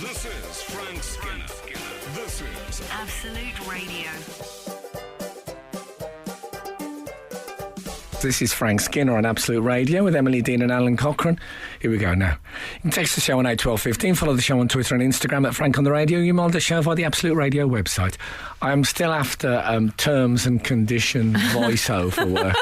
This is Frank Skinner. This is Absolute Radio. This is Frank Skinner on Absolute Radio with Emily Dean and Alan Cochrane. Here we go now. You can text the show on 81215, follow the show on Twitter and Instagram at Frank on the Radio. You email the show via the Absolute Radio website. I am still after terms and condition voiceover work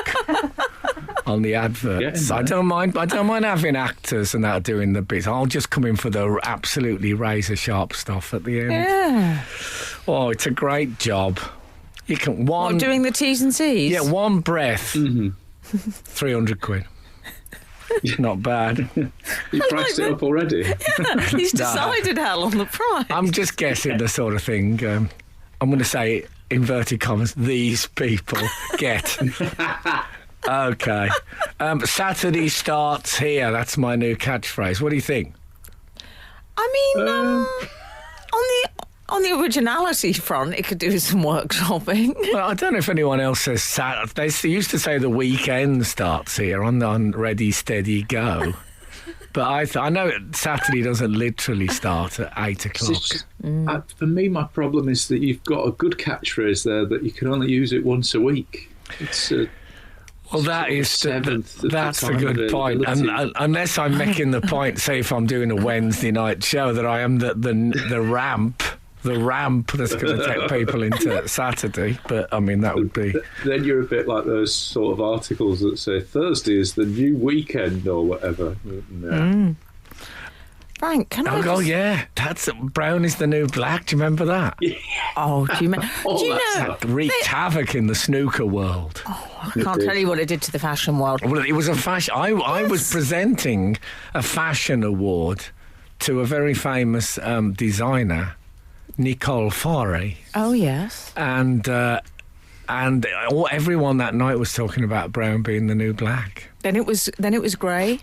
on the adverts. I don't mind having actors and that doing the bits. I'll just come in for the absolutely razor sharp stuff at the end. Yeah. Oh, it's a great job. You can doing the T's and C's? Yeah, one breath. Mm-hmm. 300 quid. Not bad. You priced it up already? Yeah, he's decided, Hal, on the price. I'm just guessing the sort of thing, I'm going to say, inverted commas, these people get. Okay. Saturday starts here. That's my new catchphrase. What do you think? I mean, on the originality front, it could do some workshopping. Well, I don't know if anyone else says Saturday. They used to say the weekend starts here on Ready, Steady, Go. But I know Saturday doesn't literally start at 8 o'clock. For me, my problem is that you've got a good catchphrase there, that you can only use it once a week. It's well, that's a good point. Unless I'm making the point, say if I'm doing a Wednesday night show, that I am the ramp. The ramp that's going to take people into Saturday, but I mean that would be. Then you're a bit like those sort of articles that say Thursday is the new weekend or whatever. No. Frank, can I? Oh yeah, that's brown is the new black. Do you remember that? Yeah. Oh, do you know? That wreaked havoc in the snooker world. Oh, I can't tell you what it did to the fashion world. Well, it was a fashion. I was presenting a fashion award to a very famous designer. Nicole Farey. Oh yes. And everyone that night was talking about brown being the new black. Then it was grey.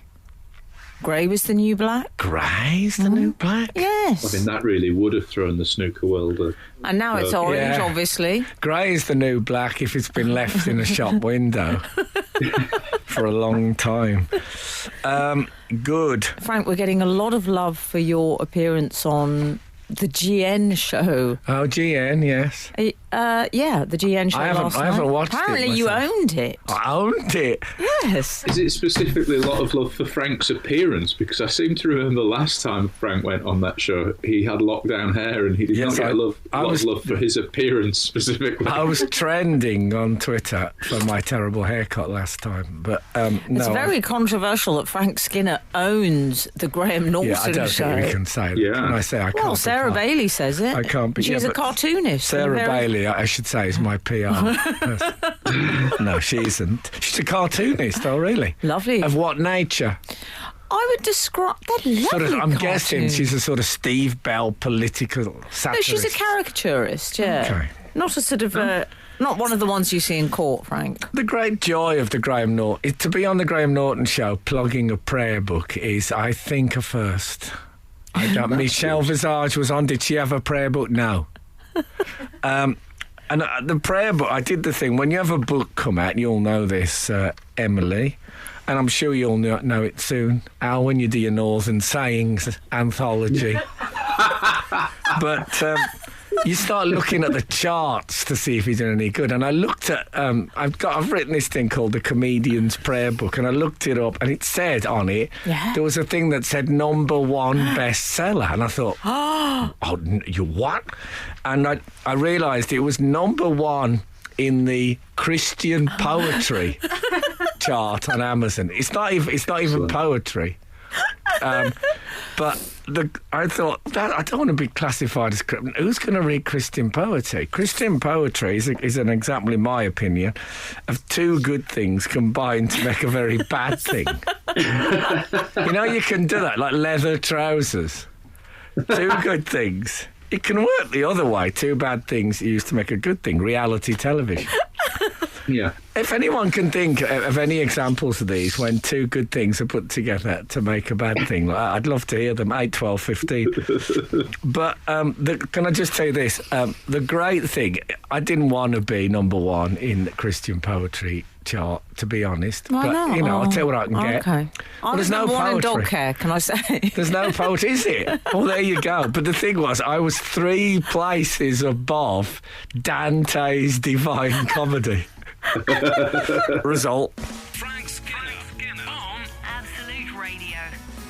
Grey was the new black. Grey's the new black? Yes. I mean, that really would have thrown the snooker world. And now it's orange, obviously. Grey is the new black if it's been left in a shop window for a long time. Good. Frank, we're getting a lot of love for your appearance on the GN show. Oh, GN, yes. Yeah, the GN show last night. I haven't watched Apparently it. Apparently you owned it. I owned it. Yes. Is it specifically a lot of love for Frank's appearance? Because I seem to remember last time Frank went on that show, he had lockdown hair and he did not get a lot of love for his appearance specifically. I was trending on Twitter for my terrible haircut last time. But it's very controversial that Frank Skinner owns the Graham Norton show. Yeah, I don't think we can say that. Yeah. When I say I can't. Well, Sarah Bailey says it. I can't be. She's a cartoonist. Sarah Bailey, I should say, is my PR. No, she isn't. She's a cartoonist. Oh, really? Lovely. Of what nature? I would describe that lovely I'm cartoon. guessing she's a sort of Steve Bell political satirist. No, she's a caricaturist, yeah. Okay. Not a sort of... not one of the ones you see in court, Frank. The great joy of the Graham Norton... To be on the Graham Norton show plugging a prayer book is, I think, a first. I don't... Michelle Visage was on. Did she have a prayer book? No. And the prayer book, I did the thing, when you have a book come out, you'll know this, Emily, and I'm sure you'll know it soon, Al, when you do your Northern Sayings anthology. But you start looking at the charts to see if he's doing any good. And I looked at, I've written this thing called the Comedian's Prayer Book, and I looked it up, and it said on it, there was a thing that said #1 bestseller, and I thought, oh, you what? And I realised it was #1 in the Christian poetry chart on Amazon. It's not even poetry. But I thought that I don't want to be classified as who's going to read Christian poetry. Christian poetry is an example, in my opinion, of two good things combined to make a very bad thing. You know, you can do that, like leather trousers. Two good things. It can work the other way. Two bad things used to make a good thing. Reality television. Yeah. If anyone can think of any examples of these when two good things are put together to make a bad thing, I'd love to hear them. 8, 12, 15. But can I just tell you this? The great thing, I didn't want to be number one in the Christian poetry chart, to be honest. Why but, not? you know, I'll tell you what I can get. Okay. Well, there's no one in dog care, can I say? There's no poetry, is it? Well, there you go. But the thing was, I was 3 places above Dante's Divine Comedy. Result. Frank Skinner on Absolute Radio.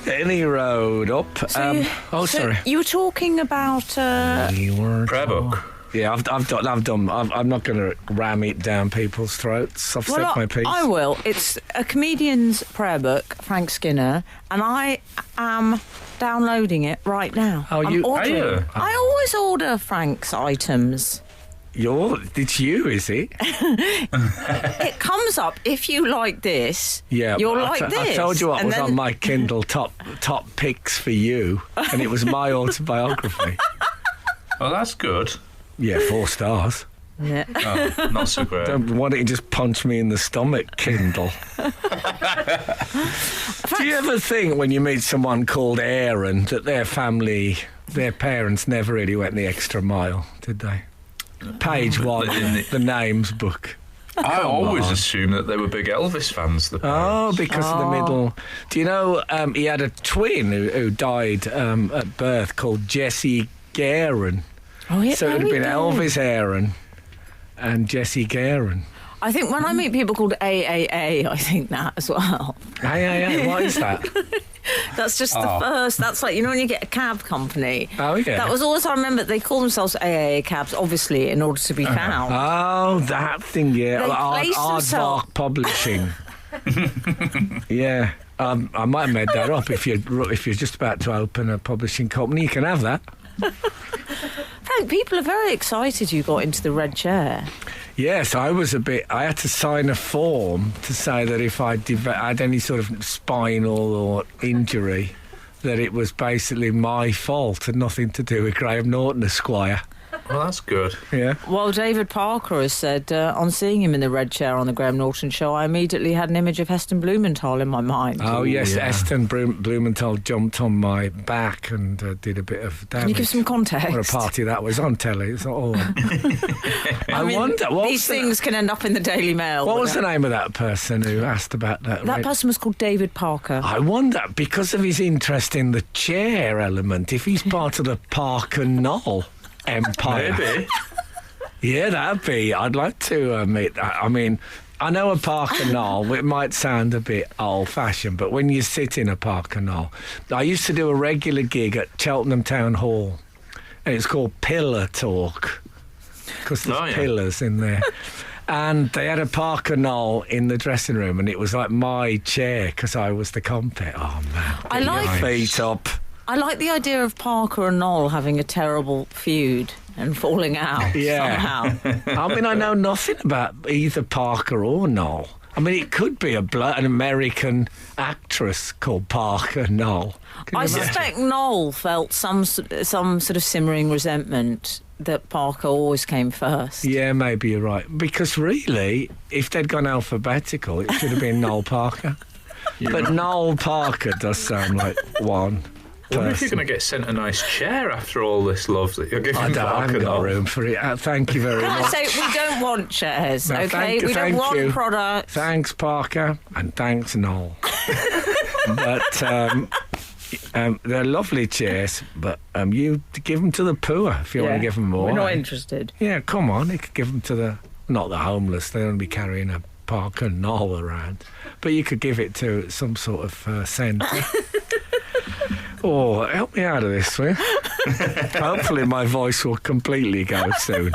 Any road up. Sorry. You were talking about... Prayer book. Yeah, I've done. I'm not going to ram it down people's throats. I've said my piece. I will. It's a comedian's prayer book, Frank Skinner, and I am downloading it right now. Oh, I'm you? ordering. Are you? I always order Frank's items. It's you, is it? It comes up, if you like this, Yeah. you're like this. I told you what And was then- on my Kindle top picks for you, and it was my autobiography. Oh, that's good. Yeah, 4 stars. Yeah. Oh, not so great. Why don't you just punch me in the stomach, Kindle? Do you ever think when you meet someone called Aaron that their family, their parents never really went the extra mile, did they? Page 1, the names book. I always assumed that they were big Elvis fans. The Oh, parents. because of the middle. Do you know he had a twin who died at birth called Jesse Guerin? Oh, yeah. So it would have been Elvis Aaron and Jesse Guerin. I think when I meet people called AAA, I think that as well. Hey, what is that? That's just the first. That's like, you know, when you get a cab company. Oh, yeah. That was always, I remember, they call themselves AAA cabs, obviously, in order to be found. Oh, that thing, yeah. They place themselves- Aardvark Publishing. Yeah. I might have made that up. If you're just about to open a publishing company, you can have that. Frank, people are very excited you got into the red chair. Yes, I had to sign a form to say that if I had any sort of spinal or injury, that it was basically my fault and nothing to do with Graham Norton, Esquire. Well, that's good. Yeah. Well, David Parker has said, on seeing him in the red chair on the Graham Norton show, I immediately had an image of Heston Blumenthal in my mind. Oh, yes, yeah. Heston Blumenthal jumped on my back and did a bit of damage. Can you give some context? What a party that was on telly. It's all. I mean, wonder. these things can end up in the Daily Mail. What was the name of that person who asked about that? That person was called David Parker. I wonder, because of his interest in the chair element, if he's part of the Parker Knoll empire. Maybe. Yeah, that'd be. I'd like to meet. I mean, I know a Parker Knoll. It might sound a bit old-fashioned, but when you sit in a Parker Knoll, I used to do a regular gig at Cheltenham Town Hall, and it's called Pillar Talk because there's pillars in there. And they had a Parker Knoll in the dressing room, and it was like my chair because I was the compet. Oh man, I get your like- feet up. I like the idea of Parker and Noel having a terrible feud and falling out somehow. I mean, I know nothing about either Parker or Noel. I mean, it could be an American actress called Parker Noel. I suspect Noel felt some sort of simmering resentment that Parker always came first. Yeah, maybe you're right. Because really, if they'd gone alphabetical, it should have been Noel Parker. But Noel Parker does sound like one. I wonder if you're going to get sent a nice chair after all this love that you're giving I haven't got room for it. Thank you very Can I much. say, we don't want chairs, No, okay? thank you, We don't thank want you. products. Thanks, Parker, and thanks, Noel. But they're lovely chairs, but you give them to the poor if you want to give them more. We're not interested. Yeah, come on. You could give them to not the homeless. They don't be carrying a Parker Knoll around. But you could give it to some sort of centre. Oh, help me out of this, will you? Hopefully my voice will completely go soon.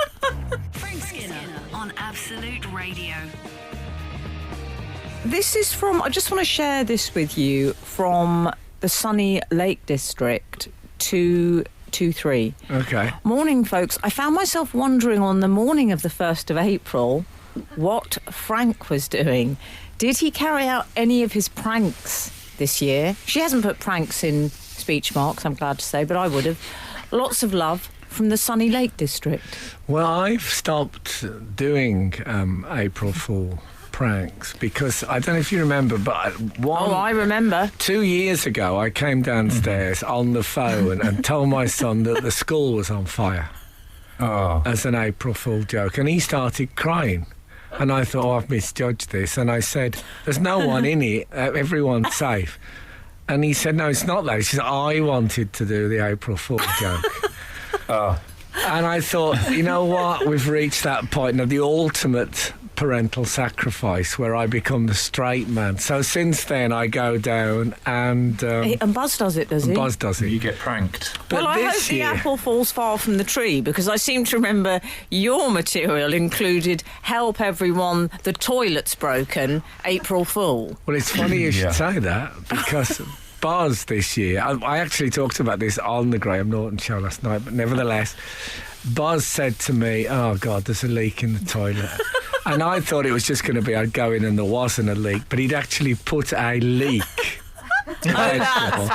Frank Skinner on Absolute Radio. This is from, I just want to share this with you, from the sunny Lake District 223. Okay. Morning, folks. I found myself wondering on the morning of the 1st of April what Frank was doing. Did he carry out any of his pranks this year? She hasn't put pranks in speech marks, I'm glad to say, but I would have. Lots of love, from the Sunny Lake district? Well, I've stopped doing April Fool pranks because I don't know if you remember, but I remember. 2 years ago, I came downstairs on the phone and told my son that the school was on fire as an April Fool joke, and he started crying. And I thought, I've misjudged this. And I said, there's no one in it. Everyone's safe. And he said, no, it's not that. He said, I wanted to do the April Fool joke. And I thought, you know what? We've reached that point now, the ultimate parental sacrifice where I become the straight man. So since then, I go down and Buzz does it, does he? Buzz does it. You get pranked. But Well, I hope this the year, apple falls far from the tree, because I seem to remember your material included "Help everyone, the toilet's broken, April Fool." well, it's funny you should say that because Buzz this year, I actually talked about this on the Graham Norton show last night, but nevertheless, Buzz said to me, oh God, there's a leak in the toilet. And I thought it was just going to be I'd go in and there wasn't a leak, but he'd actually put a leak vegetable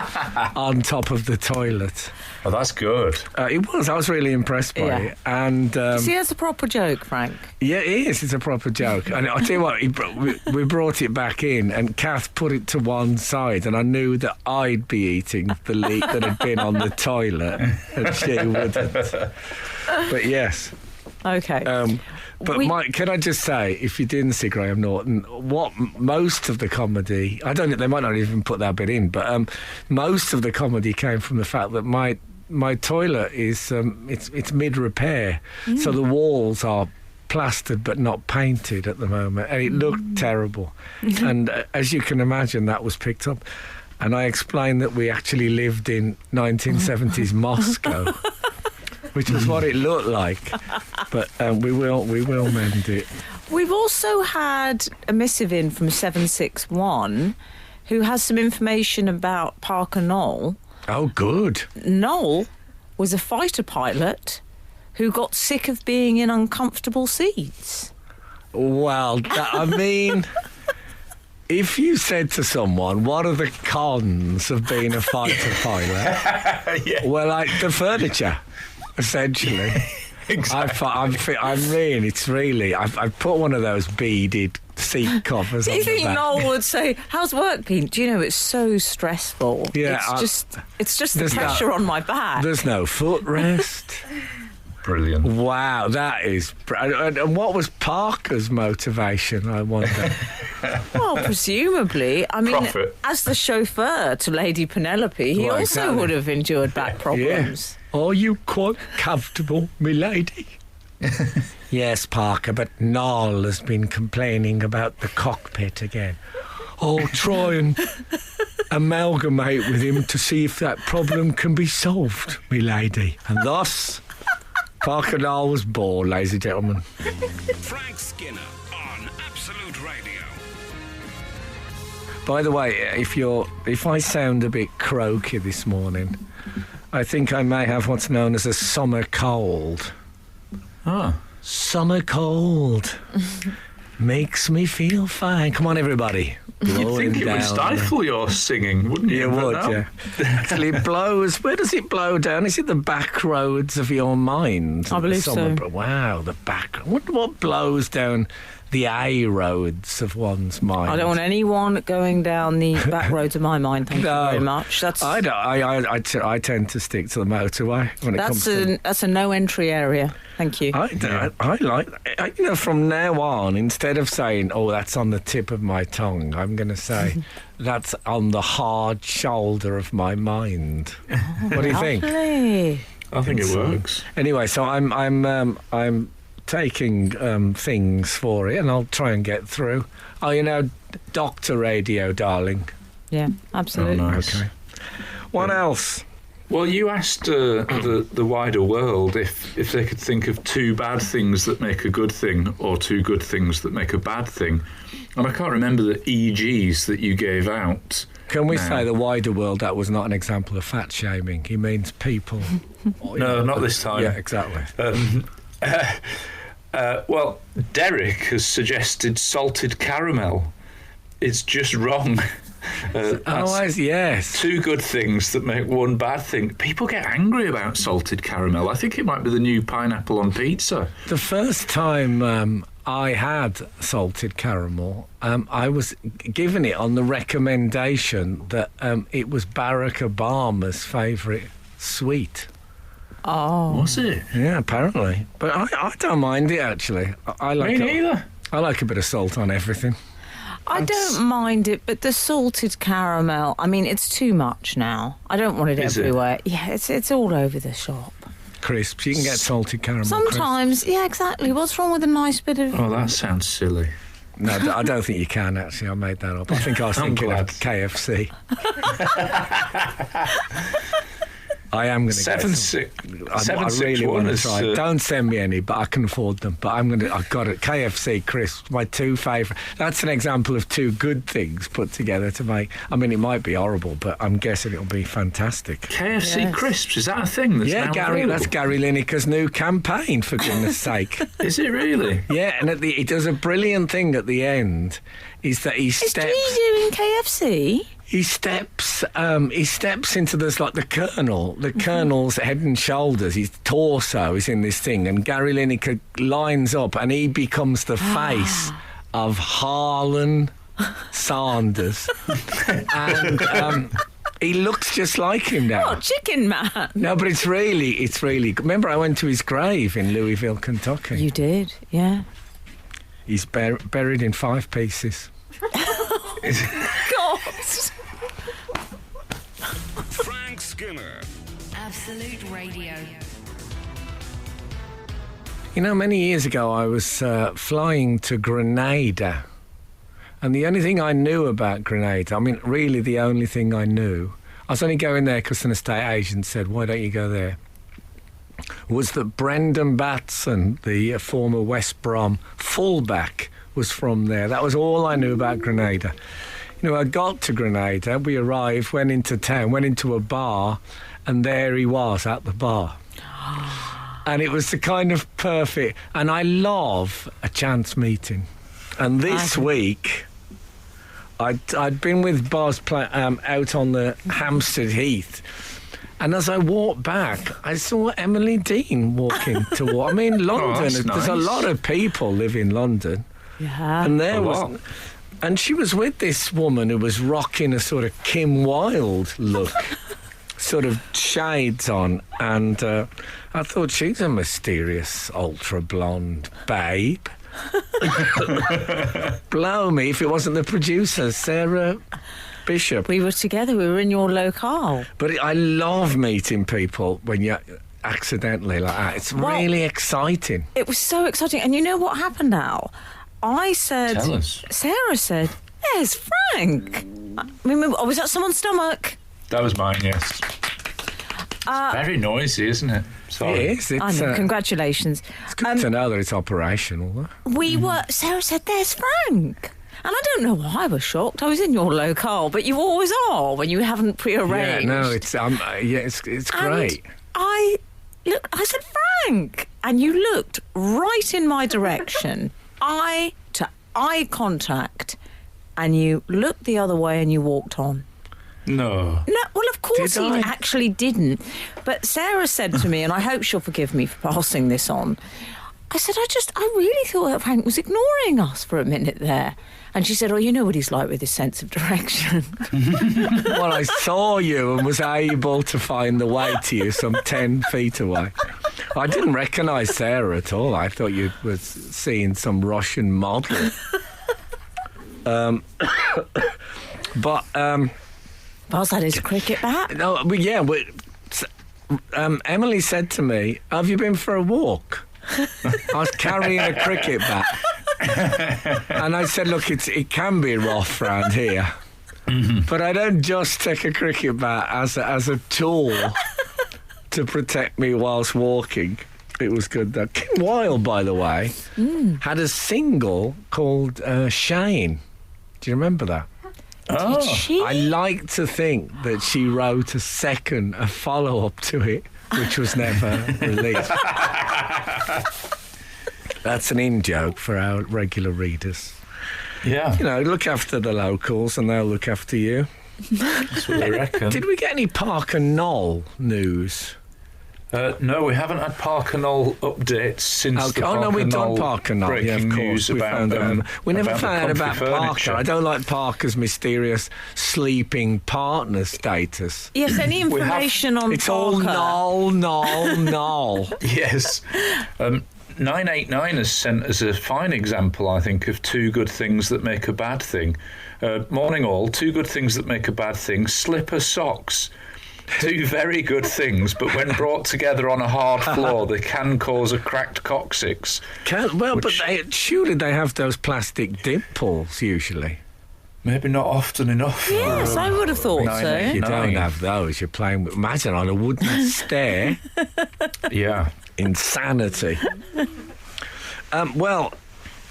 on top of the toilet. Oh, that's good. It was. I was really impressed by Yeah. it. And See, that's a proper joke, Frank. yeah, it is. It's a proper joke. And I'll tell you what, we brought it back in and Kath put it to one side and I knew that I'd be eating the leek that had been on the toilet and she wouldn't. But yes. Okay. But Mike, can I just say, if you didn't see Graham Norton, what most of the comedy, I don't know, they might not even put that bit in, but most of the comedy came from the fact that my toilet is it's mid-repair, so the walls are plastered but not painted at the moment, and it looked terrible. And as you can imagine, that was picked up. And I explained that we actually lived in 1970s Moscow, which is what it looked like. But we will mend it. We've also had a missive in from 761 who has some information about Parker Knoll. Oh, good. Knoll was a fighter pilot who got sick of being in uncomfortable seats. Well, I mean, if you said to someone, what are the cons of being a fighter pilot? Well, like the furniture, essentially. Exactly. I've put one of those beaded seat covers Do on you the think back. Noel would say, how's work been? Do you know, it's so stressful. Yeah, it's just the there's pressure on my back. There's no footrest. Brilliant. Wow, that is... And what was Parker's motivation, I wonder? Well, presumably. I mean, Profit. as the chauffeur to Lady Penelope, he Well, also exactly. would have endured back problems. Are you quite comfortable, milady? Yes, Parker, but Noel has been complaining about the cockpit again. I'll try and amalgamate with him to see if that problem can be solved, milady. And thus, Parker Noel was born, ladies and gentlemen. Frank Skinner on Absolute Radio. By the way, if I sound a bit croaky this morning, I think I may have what's known as a summer cold. Ah. Summer cold makes me feel fine. Come on, everybody. You'd Blowing think it would down. stifle your singing, wouldn't you? You But would, no. yeah. Actually, it blows. Where does it blow down? Is it the back roads of your mind? I believe so. Wow, the back. What blows down the A roads of one's mind? I don't want anyone going down the back roads of my mind. Thank No. you very much. That's I don't. I tend to stick to the motorway when it comes to. that's a no entry area. Thank you. I like, from now on, instead of saying, oh, that's on the tip of my tongue, I'm going to say, that's on the hard shoulder of my mind. What do you think? Lovely. I think it So- works. Anyway, so I'm taking things for it, and I'll try and get through. Oh, Doctor Radio, darling. Yeah, absolutely. Oh, nice. Okay. What else? Well, you asked the wider world if they could think of two bad things that make a good thing or two good things that make a bad thing. And I can't remember the EGs that you gave out. Can we No. say the wider world, that was not an example of fat shaming? He means people. No, not this time. Yeah, exactly. Well, Derek has suggested salted caramel. It's just wrong. Yes. Two good things that make one bad thing. People get angry about salted caramel. I think it might be the new pineapple on pizza. The first time I had salted caramel, I was given it on the recommendation that it was Barack Obama's favourite sweet. Oh. Was it? Yeah, apparently. But I don't mind it, actually. I like Me neither. I like a bit of salt on everything. I don't mind it, but the salted caramel, I mean, it's too much now. I don't want it everywhere. Yeah, it's all over the shop. Crisps. You can get salted caramel Sometimes, yeah, exactly. What's wrong with a nice bit of... Oh, that sounds silly. No, I don't think you can, actually. I made that up. I think I was thinking of KFC. I am going to get some. I really want to try. Don't send me any, but I can afford them. But I've got it. KFC crisps, my two favourite. That's an example of two good things put together to make. I mean, it might be horrible, but I'm guessing it'll be fantastic. KFC crisps, is that a thing? That's Gary. That's Gary Lineker's new campaign. For goodness' sake. Is it really? Yeah, and he does a brilliant thing at the end. Is that he steps? Is he doing KFC? He steps into this, like the Colonel's head and shoulders, his torso is in this thing, and Gary Lineker lines up and he becomes the face of Harlan Sanders. And he looks just like him now. Oh, Chicken Man. No, but it's really remember I went to his grave in Louisville, Kentucky. You did, yeah. He's buried in 5 pieces. God. Frank Skinner. Absolute Radio. You know, many years ago I was flying to Grenada, and the only thing I knew about Grenada, I mean, really the only thing I knew, I was only going there because an estate agent said, why don't you go there, was that Brendan Batson, the former West Brom fullback, was from there. That was all I knew about Grenada. You know, I got to Grenada, we arrived, went into town, went into a bar, and there he was at the bar. And it was the kind of perfect... And I love a chance meeting. And this week, I'd been with Boz out on the Hampstead Heath, and as I walked back, I saw Emily Dean walking toward... I mean, London, there's a lot of people live in London. Yeah. And there was... And she was with this woman who was rocking a sort of Kim Wilde look, sort of shades on. And I thought, she's a mysterious, ultra-blonde babe. Blow me if it wasn't the producer, Sarah Bishop. We were together, we were in your locale. But I love meeting people when you're accidentally like that. It's really exciting. It was so exciting. And you know what happened now? I said... Tell us. Sarah said, there's Frank. I mean, was that someone's stomach? That was mine, yes. Very noisy, isn't it? Sorry. It is. I know, congratulations. It's good to know that it's operational, though. Sarah said, there's Frank. And I don't know why I was shocked. I was in your locale, but you always are when you haven't prearranged. Yeah, no, it's great. I said, Frank. And you looked right in my direction. Eye to eye contact, and you looked the other way and you walked on. No, well, of course he actually didn't. But Sarah said to me, and I hope she'll forgive me for passing this on, I said, I really thought that Frank was ignoring us for a minute there. And she said, oh, you know what he's like with his sense of direction. Well, I saw you and was able to find the way to you some 10 feet away. I didn't recognise Sarah at all. I thought you were seeing some Russian model. But... Was that his cricket bat? No, yeah. Emily said to me, have you been for a walk? I was carrying a cricket bat. And I said, look, it can be rough round here. Mm-hmm. But I don't just take a cricket bat as a tool to protect me whilst walking. It was good, though. Kim Wilde, by the way, had a single called Shane. Do you remember that? Did she? I like to think that she wrote a follow-up to it, which was never released. That's an in-joke for our regular readers. Yeah. You know, look after the locals and they'll look after you. That's what I reckon. Did we get any Parker Knoll news? No, we haven't had Parker Knoll updates since the Parker we've done Knoll Parker Knoll. breaking Yeah, of course. news We about we never about the found out about comfy Parker. furniture. I don't like Parker's mysterious sleeping partner status. Yes, any information on It's Parker? all Knoll. Yes. 989 has sent us a fine example, I think, of two good things that make a bad thing. Morning all, two good things that make a bad thing. Slipper socks. Two very good things, but when brought together on a hard floor, they can cause a cracked coccyx. Surely they have those plastic dimples usually. Maybe not often enough. Yes, I would have thought so. You don't have those. You're playing with. Imagine on a wooden stair. Yeah. Insanity. Well,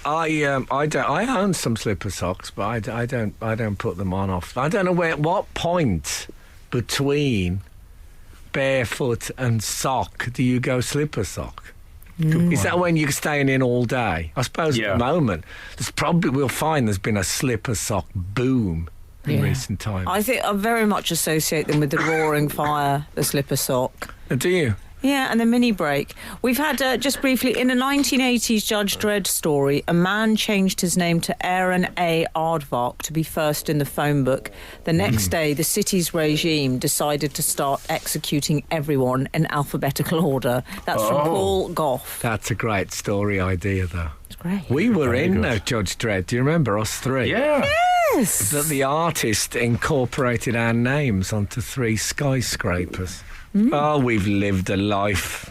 I own some slipper socks, but I don't put them on often. I don't know what point between barefoot and sock do you go slipper sock? Is that when you're staying in all day? I suppose at the moment we'll find there's been a slipper sock boom in recent times. I think I very much associate them with the Roaring Fire, the slipper sock. Do you? Yeah, and the mini break. We've had, just briefly, in a 1980s Judge Dredd story, a man changed his name to Aaron A. Aardvark to be first in the phone book. The next day, the city's regime decided to start executing everyone in alphabetical order. That's from Paul Goff. That's a great story idea, though. It's great. We were in Judge Dredd. Do you remember us three? Yeah. Yes! That the artist incorporated our names onto 3 skyscrapers. Oh, we've lived a life.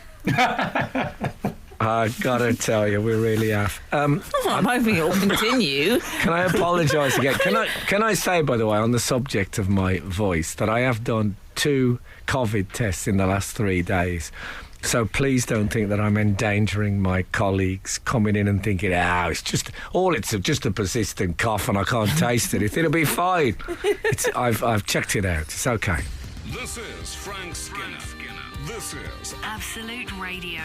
I've got to tell you, we really have. I'm hoping it will continue. Can I apologise again? Can I say, by the way, on the subject of my voice, that I have done 2 COVID tests in the last 3 days. So please don't think that I'm endangering my colleagues coming in and thinking, it's just a persistent cough and I can't taste it. It'll be fine. I've checked it out. It's okay. This is Frank Skinner. This is Absolute Radio.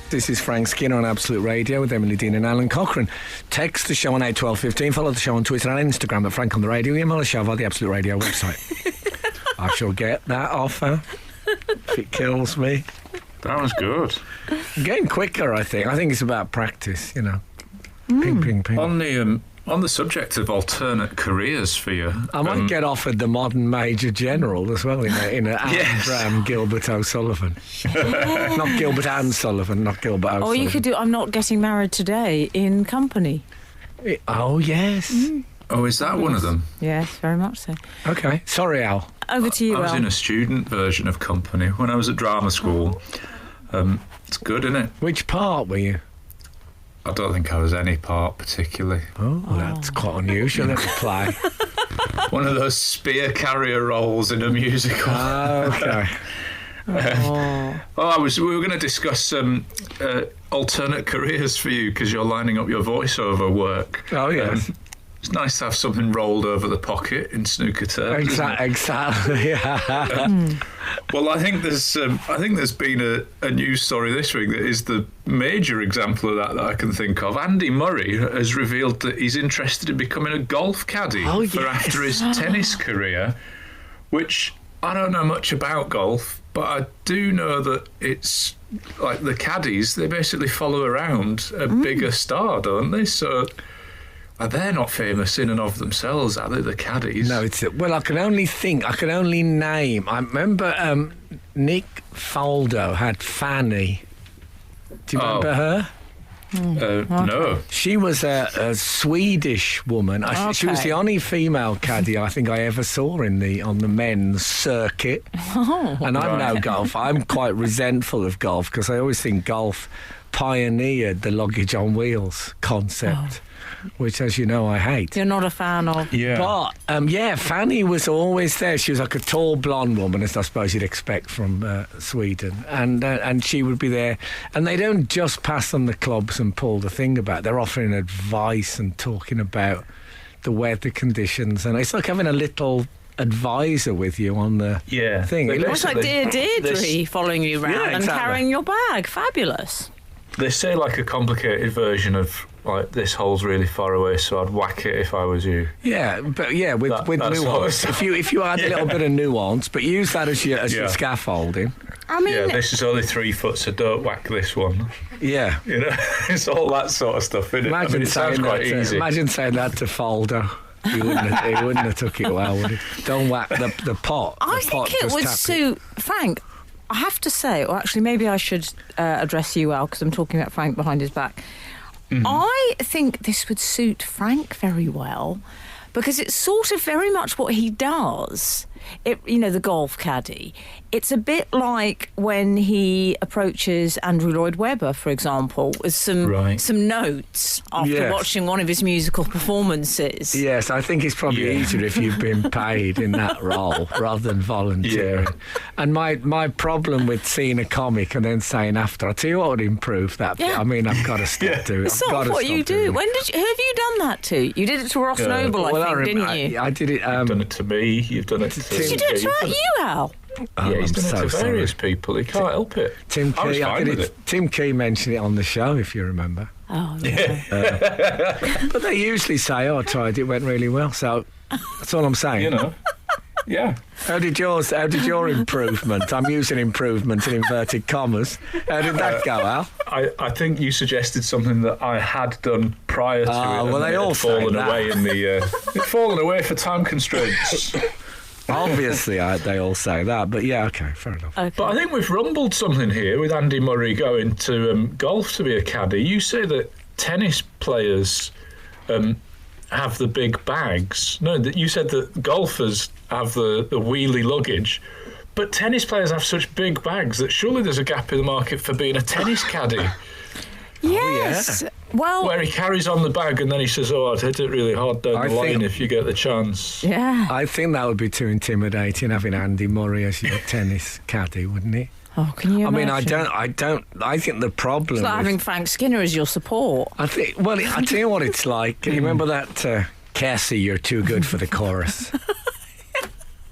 This is Frank Skinner on Absolute Radio with Emily Dean and Alan Cochrane. Text the show on 81215. Follow the show on Twitter and Instagram at Frank on the Radio. Email the show via the Absolute Radio website. I shall get that offer if it kills me. That was good. I'm getting quicker, I think. I think it's about practice, you know. Ping, ping, ping. On the subject of alternate careers for you, I might get offered the modern Major General as well in a Alan Gilbert O'Sullivan. Not Gilbert and Sullivan, not Gilbert O'Sullivan. Or you could do I'm Not Getting Married Today in Company. Oh, yes. Oh, is that one of them? Yes, very much so. Okay. Sorry, Al. Over to you, I was Al. in a student version of Company when I was at drama school. It's good, isn't it? Which part were you? I don't think I was any part particularly. Oh, that's quite unusual. Let me play. One of those spear carrier roles in a musical. Okay. We were going to discuss alternate careers for you because you're lining up your voiceover work. Oh, yes. It's nice to have something rolled over the pocket in snooker terms. Exactly. Yeah. Well, I think there's been a news story this week that is the major example of that I can think of. Andy Murray has revealed that he's interested in becoming a golf caddy for after his tennis career, which I don't know much about golf, but I do know that it's like the caddies, they basically follow around a bigger star, don't they? So they're not famous in and of themselves, are they, the caddies? No, I can only name. I remember Nick Faldo had Fanny. Do you remember her? No. She was a Swedish woman. She was the only female caddy I think I ever saw on the men's circuit. And I'm no golf. I'm quite resentful of golf because I always think golf pioneered the luggage on wheels concept. Which, as you know, I hate. You're not a fan of. Yeah. But, Fanny was always there. She was like a tall blonde woman, as I suppose you'd expect from Sweden. And she would be there. And they don't just pass on the clubs and pull the thing about. They're offering advice and talking about the weather conditions. And it's like having a little advisor with you on the thing. It It's like Dear Deirdre following you around and carrying your bag. Fabulous. They say like a complicated version of like, this hole's really far away, so I'd whack it if I was you. Yeah, but yeah, with nuance. If you add a little bit of nuance, but use that as your scaffolding. I mean, yeah, this is only 3 foot, so don't whack this one. Yeah, you know, it's all that sort of stuff. Isn't it? Imagine it sounds quite easy. Imagine saying that to Folder. He wouldn't have took it well, would he? Don't whack the pot. I think it would suit Frank. I have to say, or actually, maybe I should address you, Al, because I'm talking about Frank behind his back. Mm-hmm. I think this would suit Frank very well because it's sort of very much what he does. The golf caddy. It's a bit like when he approaches Andrew Lloyd Webber, for example, with some notes after watching one of his musical performances. Yes, I think it's probably easier if you've been paid in that role rather than volunteering. Yeah. And my problem with seeing a comic and then saying after, I'll tell you what would improve that. Yeah. I mean, I've got to stop doing it. It's sort of what you do. Who have you done that to? You did it to Ross Noble, didn't you? I did it. You've done it to me. You've done it to Did you do it to you, Al? Yeah, he's done it to various people. He can't help it. Tim Key mentioned it on the show, if you remember. Oh, yeah. But they usually say, I tried it, went really well. So that's all I'm saying. You know. Yeah. How did your improvement? I'm using improvement in inverted commas. How did that go, Al? I think you suggested something that I had done prior to it. Well, they all fallen away in the. It's fallen away for time constraints. Obviously, they all say that, but yeah, okay, fair enough. Okay. But I think we've rumbled something here with Andy Murray going to golf to be a caddy. You say that tennis players have the big bags. No, that you said that golfers have the wheelie luggage, but tennis players have such big bags that surely there's a gap in the market for being a tennis caddy. Yes. Oh, yeah. Well, where he carries on the bag and then he says, I'd hit it really hard down the line if you get the chance. Yeah. I think that would be too intimidating, having Andy Murray as your tennis caddy, wouldn't it? Oh, can you imagine? I think the problem... It's like having Frank Skinner as your support. I tell you what it's like. You remember that, Cassie, you're too good for the chorus?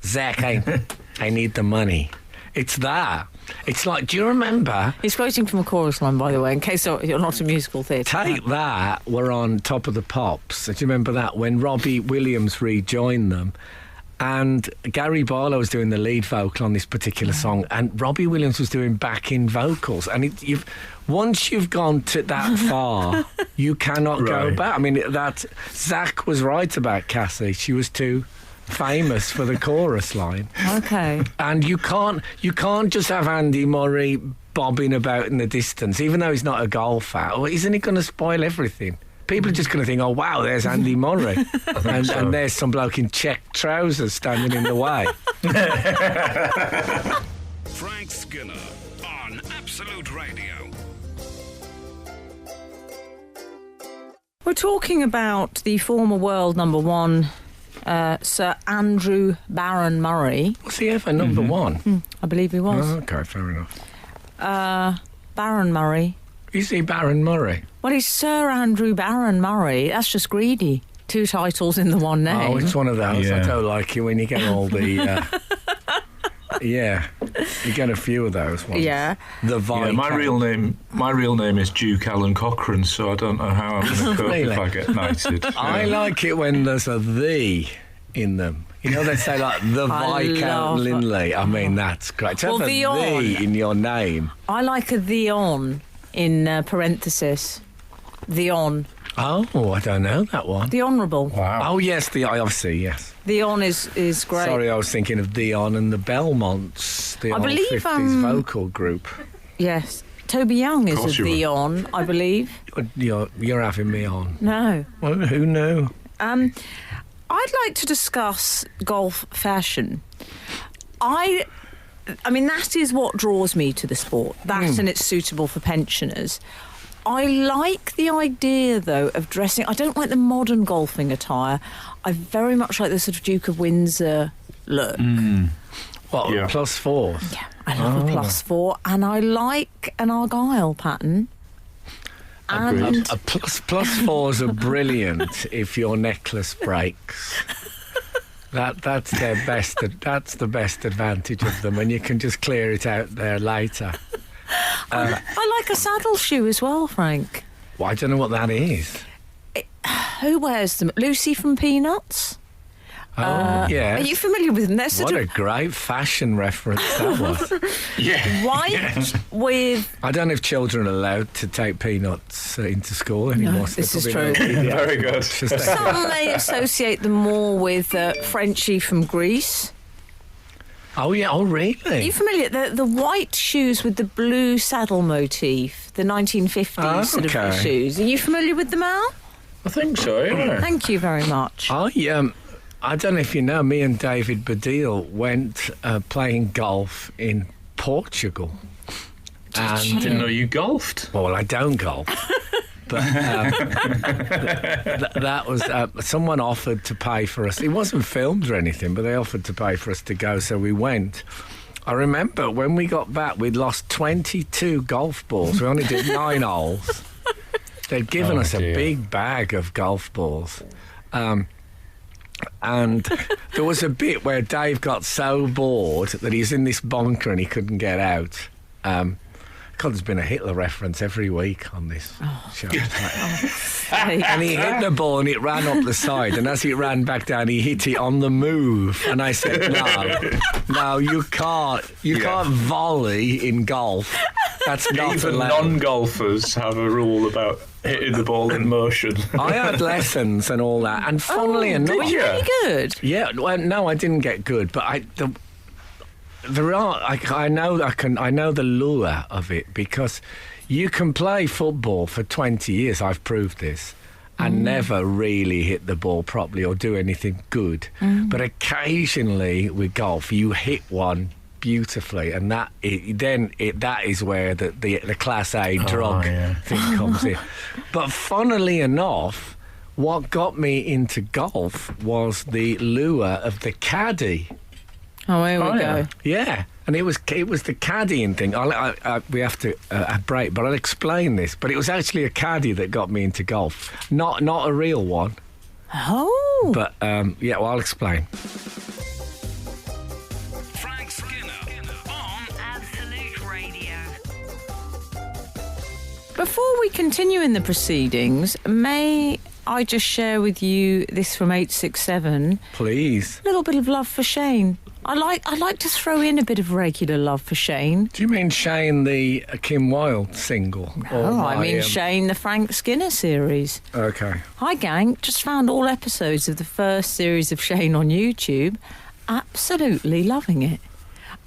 Zach, I need the money. It's that. It's like, do you remember? He's quoting from a chorus line, by the way, in case you're not a musical theatre. Take That were on Top of the Pops. Do you remember that? When Robbie Williams rejoined them. And Gary Barlow was doing the lead vocal on this particular song, and Robbie Williams was doing backing vocals. And once you've gone to that far, you cannot go back. I mean, Zach was right about Cassie. She was too famous for the chorus line. Okay. And you can't just have Andy Murray bobbing about in the distance, even though he's not a golfer. Isn't he going to spoil everything? People are just going to think, oh, wow, there's Andy Murray. And there's some bloke in check trousers standing in the way. Frank Skinner on Absolute Radio. We're talking about the former world number one, Sir Andrew Barron Murray. Was he ever number one? I believe he was. Oh, okay, fair enough. Barron Murray. Is he Baron Murray? Well, he's Sir Andrew Barron Murray. That's just greedy. 2 titles in the one name. Oh, it's one of those. Yeah. I don't like it when you get all the... yeah, you get a few of those ones. Yeah. The Viscount. Yeah, my real name is Duke Alan Cochrane, so I don't know how I'm going to cope if I get knighted. I like it when there's a "the" in them. You know, they say like the Viscount Linley. I mean, that's great. To have a "the" in your name. I like a "the on" in parenthesis. The on. Oh, I don't know that one. The Honourable. Wow. Oh, yes, obviously, yes. The On is great. Sorry, I was thinking of Dion and the Belmonts, the old believe, 50s vocal group. Yes. Toby Young is a The On, I believe. You're having me on. No. Well, who knew? I'd like to discuss golf fashion. I mean, that is what draws me to the sport. That and it's suitable for pensioners. I like the idea, though, of dressing... I don't like the modern golfing attire. I very much like the sort of Duke of Windsor look. What, +4? Yeah, I love a +4. And I like an Argyle pattern. And a +4s are brilliant if your necklace breaks. That's their best. That's the best advantage of them, and you can just clear it out there later. I like a saddle shoe as well, Frank. Well, I don't know what that is. Who wears them? Lucy from Peanuts? Oh, yeah. Are you familiar with them? They're What a great fashion reference that was. Yeah. white with... I don't know if children are allowed to take peanuts into school anymore. No, so this is probably true. not- Very good. Some may associate them more with Frenchie from Greece. Oh, yeah. Oh, Are really? you familiar? The white shoes with the blue saddle motif, the 1950s sort of okay. shoes. Are you familiar with them, Al? I think so, yeah. Thank you very much. I don't know if you know, me and David Baddiel went playing golf in Portugal. I didn't know you golfed. Well, I don't golf. But that was someone offered to pay for us. It wasn't filmed or anything, but they offered to pay for us to go, so we went. I remember when we got back, we'd lost 22 golf balls. We only did 9 holes. They'd given us a big bag of golf balls. And there was a bit where Dave got so bored that he's in this bunker and he couldn't get out. God, there's been a Hitler reference every week on this show. And he hit the ball and it ran up the side. And as it ran back down, he hit it on the move. And I said, no, you can't. You can't volley in golf. That's not Even allowed. non-golfers have a rule about hitting the ball in motion. I had lessons and all that. And funnily enough... Were you really good? Yeah, well, no, I didn't get good, but I know the lure of it, because you can play football for 20 years. I've proved this, and never really hit the ball properly or do anything good. But occasionally with golf, you hit one beautifully, and that is where the Class A drug thing comes in. But funnily enough, what got me into golf was the lure of the caddy. Oh, here we go. Yeah, and it was the caddying thing. We have to break, but I'll explain this. But it was actually a caddy that got me into golf, not a real one. Oh. But well, I'll explain. Frank Skinner on Absolute Radio. Before we continue in the proceedings, may I just share with you this from 867? Please. A little bit of love for Shane. I like to throw in a bit of regular love for Shane. Do you mean Shane, the Kim Wilde single? Oh, I mean Shane, the Frank Skinner series. Okay. Hi, gang. Just found all episodes of the first series of Shane on YouTube. Absolutely loving it.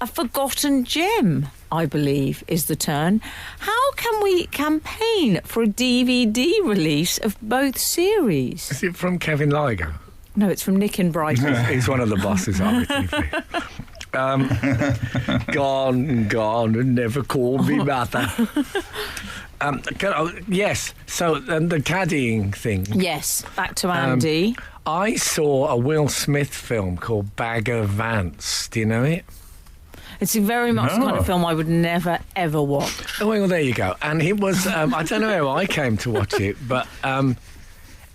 A forgotten gem, I believe, is the turn. How can we campaign for a DVD release of both series? Is it from Kevin Ligo? No, it's from Nick and Brighton. He's one of the bosses of ITV. Gone, and never called me mother. Yes, so the caddying thing. Yes, back to Andy. I saw a Will Smith film called Bagger Vance. Do you know it? It's very much the kind of film I would never, ever watch. Oh, well, there you go. And it was, I don't know how I came to watch it, but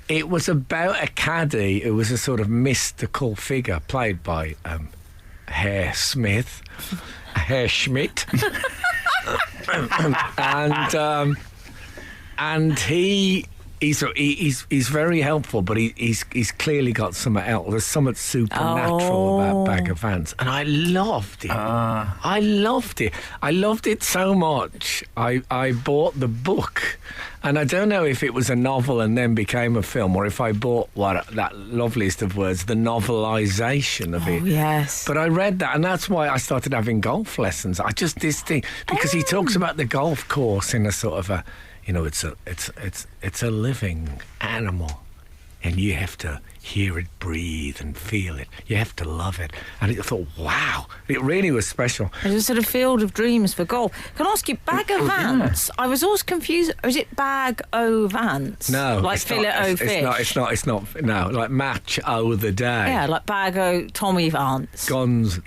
it was about a caddy who was a sort of mystical figure played by Herr Schmidt. And he's very helpful, but he's clearly got something else. There's something supernatural about Bagger Vance, and I loved it. I loved it. I loved it so much. I bought the book, and I don't know if it was a novel and then became a film, or if I bought that loveliest of words, the novelisation of it. Yes. But I read that, and that's why I started having golf lessons. This thing, because he talks about the golf course in a sort of a. You know, it's a living animal, and you have to hear it breathe and feel it. You have to love it. And I thought, wow, it really was special. It's a sort of field of dreams for golf. Can I ask you, Bagger Vance? I was always confused. Or is it Bag O Vance? No, like it's fillet not, o fish. It's not. No, like Match O the day. Yeah, like Bag O Tommy Vance. Guns,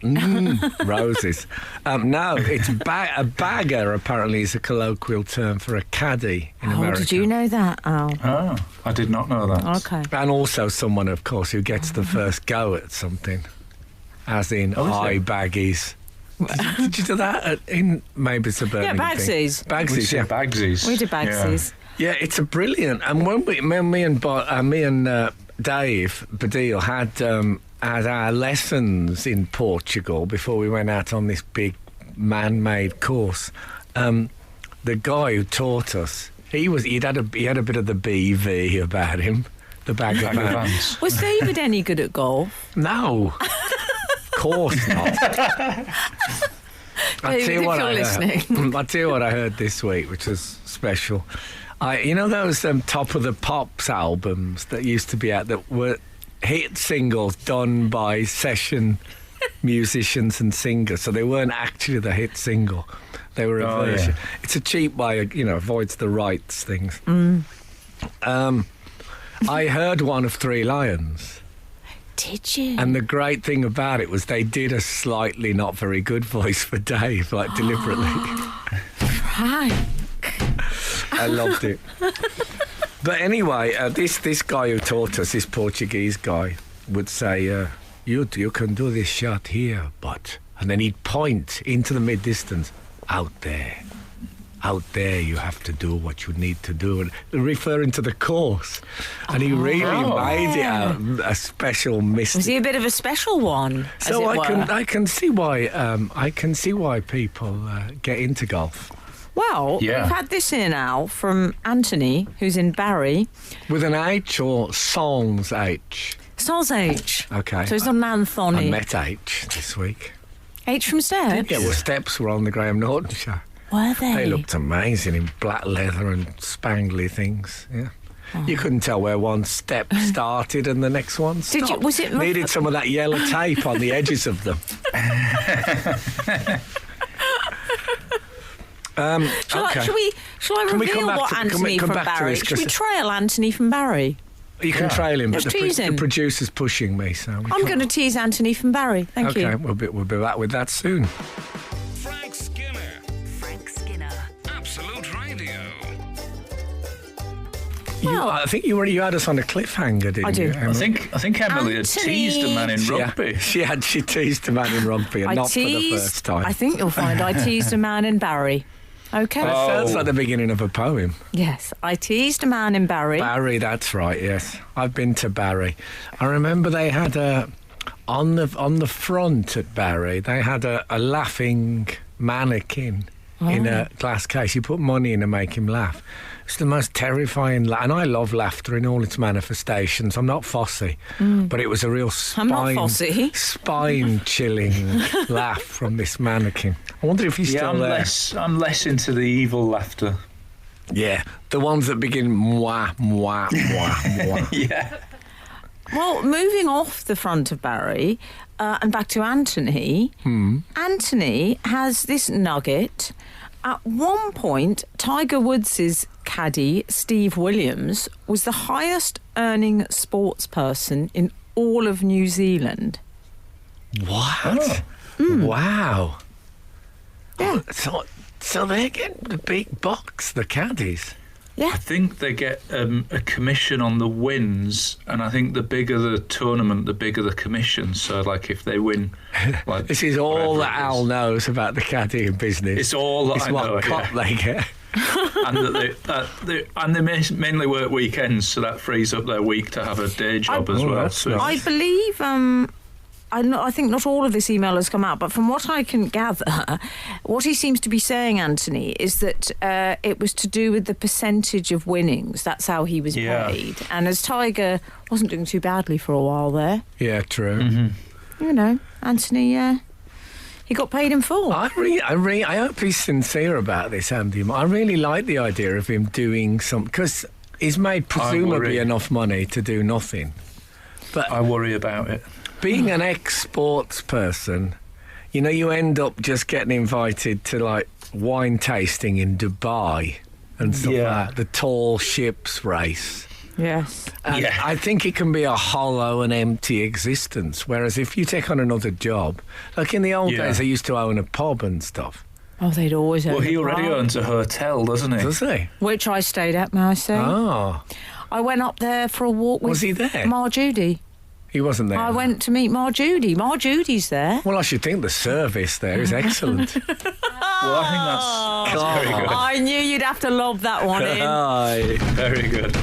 roses. No, it's a bagger. Apparently, is a colloquial term for a caddy in America. Did you know that, Al? Oh, I did not know that. Okay. And also someone, of course, who gets the first go at something. As in, hi, baggies. Did you do that in maybe suburban? Yeah, Bagsy's. Bagsy's, yeah. Bagsy's. We did Bagsy's. Yeah, it's a brilliant. And when me and Dave Badil had our lessons in Portugal before we went out on this big man-made course. The guy who taught us, he had a bit of the BV about him, the bag of vans. Was David any good at golf? No, of course not. I'll tell you what I heard this week, which was special. You know those Top of the Pops albums that used to be out that were hit singles done by session musicians and singers, so they weren't actually the hit single. They were a version. Yeah. It's a cheap way, avoids the rights things. I heard one of Three Lions. Did you? And the great thing about it was they did a slightly not very good voice for Dave, like deliberately. Frank. I loved it. But anyway, this guy who taught us, this Portuguese guy, would say, you can do this shot here, but... And then he'd point into the mid-distance. Out there you have to do what you need to do, and referring to the course. And he really made it a special mystic. Was he a bit of a special one? So I can see why people get into golf. Well, we've had this here now from Anthony, who's in Barry. With an H or Sans H? Sans H. Okay. So it's not an Anthony. I met H this week. H from Steps? Yeah, well, Steps were on the Graham Norton show. Were they? They looked amazing in black leather and spangly things, yeah. Oh. You couldn't tell where one step started and the next one stopped. Needed some of that yellow tape on the edges of them. Shall I reveal what Anthony from Barry? Should we trail Anthony from Barry? You can trail him, but the producer's pushing me, so... I'm going to tease Anthony from Barry. Thank you. Okay, we'll be back with that soon. Frank Skinner. Frank Skinner. Absolute Radio. I think you had us on a cliffhanger, didn't you? I think Emily had teased a man in rugby. She teased a man in rugby, and not for the first time. I think you'll find I teased a man in Barry. Okay. That sounds like the beginning of a poem. Yes, I teased a man in Barry. Barry, that's right, yes. I've been to Barry. I remember they had on the front at Barry, they had a laughing mannequin in a glass case. You put money in to make him laugh. It's the most terrifying and I love laughter in all its manifestations. I'm not fussy, but it was a real spine-chilling laugh from this mannequin. I wonder if he's still there. I'm less into the evil laughter. Yeah, the ones that begin mwah, mwah, mwah, mwah. Yeah. Well, moving off the front of Barry and back to Anthony, Anthony has this nugget. At one point, Tiger Woods' caddy, Steve Williams, was the highest earning sports person in all of New Zealand. What? Wow. Yeah. So they get the big bucks, the caddies. Yeah. I think they get a commission on the wins, and I think the bigger the tournament, the bigger the commission. So, like, if they win... Like, this is all that Al knows about the caddying business. It's all that I know, It's what they get. And they mainly work weekends, so that frees up their week to have a day job as well. So. I believe... I think not all of this email has come out, but from what I can gather, what he seems to be saying, Anthony, is that it was to do with the percentage of winnings. That's how he was paid. And as Tiger wasn't doing too badly for a while there. Yeah, true. Mm-hmm. You know, Anthony, he got paid in full. I hope he's sincere about this, Andy. I really like the idea of him doing something, because he's made presumably enough money to do nothing. But I worry about it. Being an ex-sports person, you know, you end up just getting invited to, like, wine tasting in Dubai and stuff like that, the tall ships race. Yes. And I think it can be a hollow and empty existence, whereas if you take on another job, like in the old days, they used to own a pub and stuff. Oh, they'd always own he already owns a hotel, doesn't he? Does he? Which I stayed at, may I say. Oh. I went up there for a walk with Was he there? Ma Judy. He wasn't there. I went to meet Ma Judy. Ma Judy's there. Well, I should think the service there is excellent. Well, I think that's very good. I knew you'd have to lob that one in. Aye. Very good.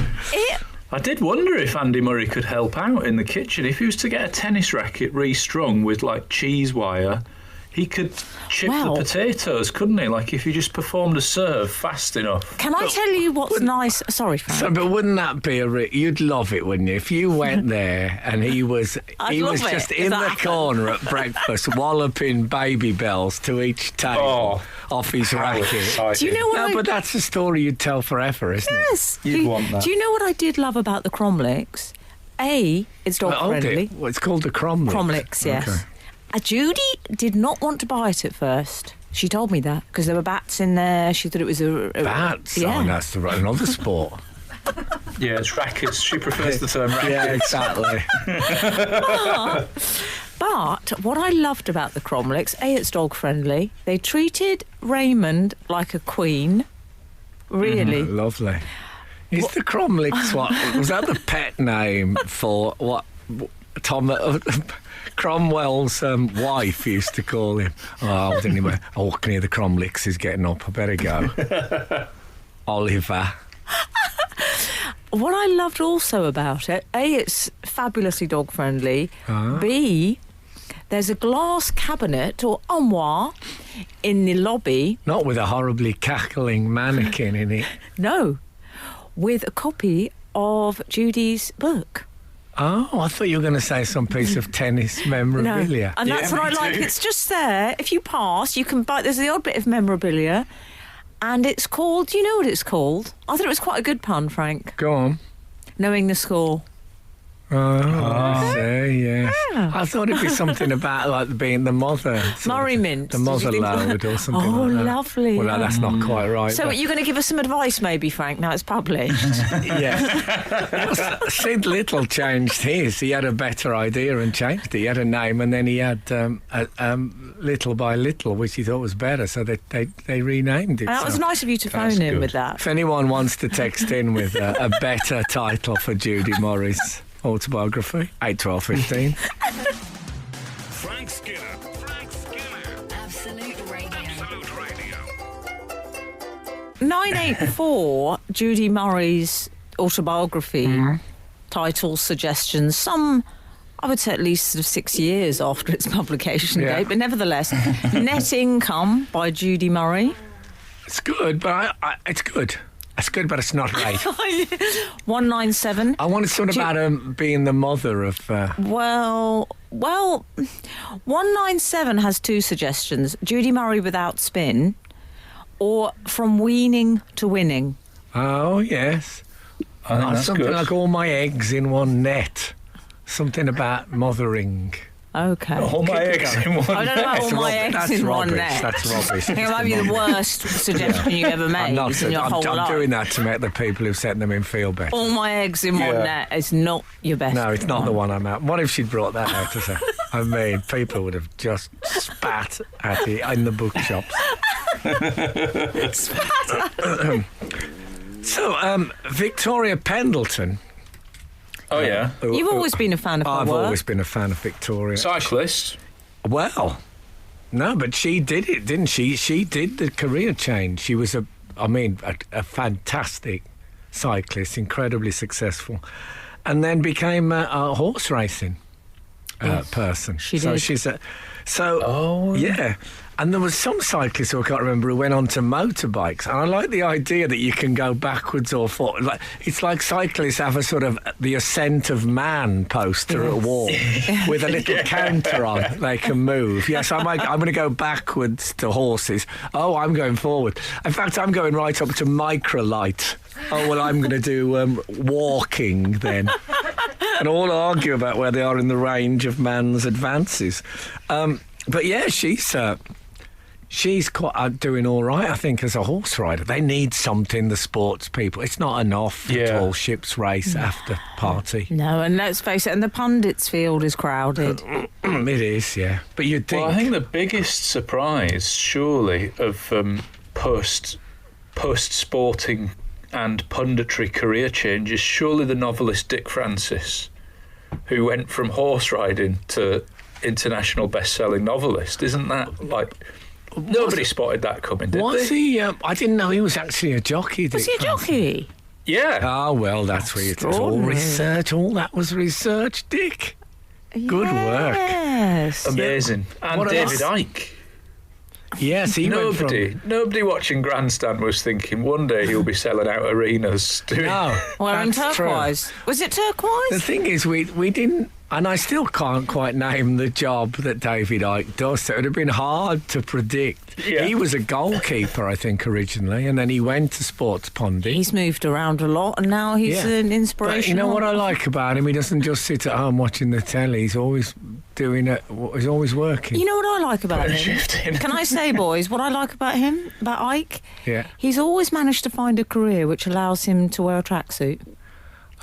I did wonder if Andy Murray could help out in the kitchen. If he was to get a tennis racket restrung with like cheese wire, he could chip the potatoes, couldn't he? Like if you just performed a serve fast enough. Can I tell you what's nice? Sorry, Frank. So, but wouldn't that be you'd love it, wouldn't you? If you went there and he was just in the corner at breakfast, walloping baby bells to each toe off his racket. Do you know what? But that's a story you'd tell forever, isn't it? Yes. You'd want that. Do you know what I did love about the Cromlicks? It's dog friendly. Well, it's called the Cromlicks. Cromlicks, yes. Okay. Judy did not want to buy it at first. She told me that because there were bats in there. She thought it was a bats. Yeah. Oh, that's another sport. Yeah, it's rackets. She prefers the term rackets. Yeah, exactly. But what I loved about the Cromlicks, it's dog friendly. They treated Raymond like a queen. Really. Lovely. Is the Cromlicks was that the pet name for what Cromwell's wife used to call him? Oh, anyway, I can hear the Cromlicks is getting up. I better go. Oliver. What I loved also about it, it's fabulously dog friendly. B, there's a glass cabinet or armoire in the lobby. Not with a horribly cackling mannequin in it. No, with a copy of Judy's book. Oh, I thought you were going to say some piece of tennis memorabilia. No. And that's what I like. It's just there. If you pass, you can buy. There's the odd bit of memorabilia. And it's called... Do you know what it's called? I thought it was quite a good pun, Frank. Go on. Knowing the score. I see, yes. Yeah. I thought it'd be something about like being the mother. Murray Mint. The mother load or something like that. Oh, lovely. Well, that's not quite right. So you're going to give us some advice maybe, Frank, now it's published? Yes. Sid Little changed his. He had a better idea and changed it. He had a name and then he had Little by Little, which he thought was better, so they renamed it. That was nice of you to phone in with that. If anyone wants to text in with a better title for Judy Murray's autobiography, 81215. Frank Skinner. Absolute Radio. 984, Judy Murray's autobiography, titles, suggestions, some, I would say at least sort of 6 years after its publication date, but nevertheless, Net Income by Judy Murray. It's good, but it's good. It's good, but it's not right. 197. I wanted something about being the mother of... Well, 197 has two suggestions. Judy Murray without spin or From Weaning to Winning. Oh, yes. I think that's something good. like All My Eggs in One Net. Something about mothering. Okay. All my eggs in one I don't know about all my eggs in one net. That's rubbish. I think it might be the worst suggestion you ever made in your whole life. I'm doing that to make the people who sent them in feel better. All my eggs in one net is not your best. No, it's not the one I'm at. What if she'd brought that out as I mean, people would have just spat at it in the bookshops. Spat at it. So, Victoria Pendleton. Oh, yeah. You've always been a fan of her I've work. always been a fan of Victoria. Cyclist. Well, no, but she did it, didn't she? She did the career change. She was a fantastic cyclist, incredibly successful, and then became a horse racing person. She so did. She's yeah. And there was some cyclists who I can't remember who went on to motorbikes. And I like the idea that you can go backwards or forward. It's like cyclists have a sort of the Ascent of Man poster at a wall with a little counter on. They can move. Yes, I'm going to go backwards to horses. Oh, I'm going forward. In fact, I'm going right up to microlight. Oh, well, I'm going to do walking then. And all argue about where they are in the range of man's advances. But yeah, she's quite doing all right, I think, as a horse rider. They need something, the sports people. It's not enough tall ships race after party. No, and let's face it, and the pundits' field is crowded. It is, yeah. But you'd think... Well, I think the biggest surprise, surely, of post-sporting and punditry career change is surely the novelist Dick Francis. who went from horse riding to international best-selling novelist. Isn't that like... Nobody spotted that coming, did Was they? he? I didn't know he was actually a jockey. Was he a jockey? Yeah. Oh, well, that's where it's all research. All that was research, Dick. Good work. Yes. Amazing. And What David else? Icke. Yes, he went from... Nobody watching Grandstand was thinking one day he'll be selling out arenas. No, Wearing that's true. turquoise. Was it The turquoise? thing is, we didn't, and I still can't quite name the job that David Icke does. So it would have been hard to predict. Yeah. He was a goalkeeper, I think, originally, and then he went to sports pundit. He's moved around a lot, and now he's an inspiration. But you know what I like about him? He doesn't just sit at home watching the telly. He's always doing it. He's always working. You know what I like about him? Shifting. Can I say, boys, what I like about him, about Ike? Yeah. He's always managed to find a career which allows him to wear a tracksuit.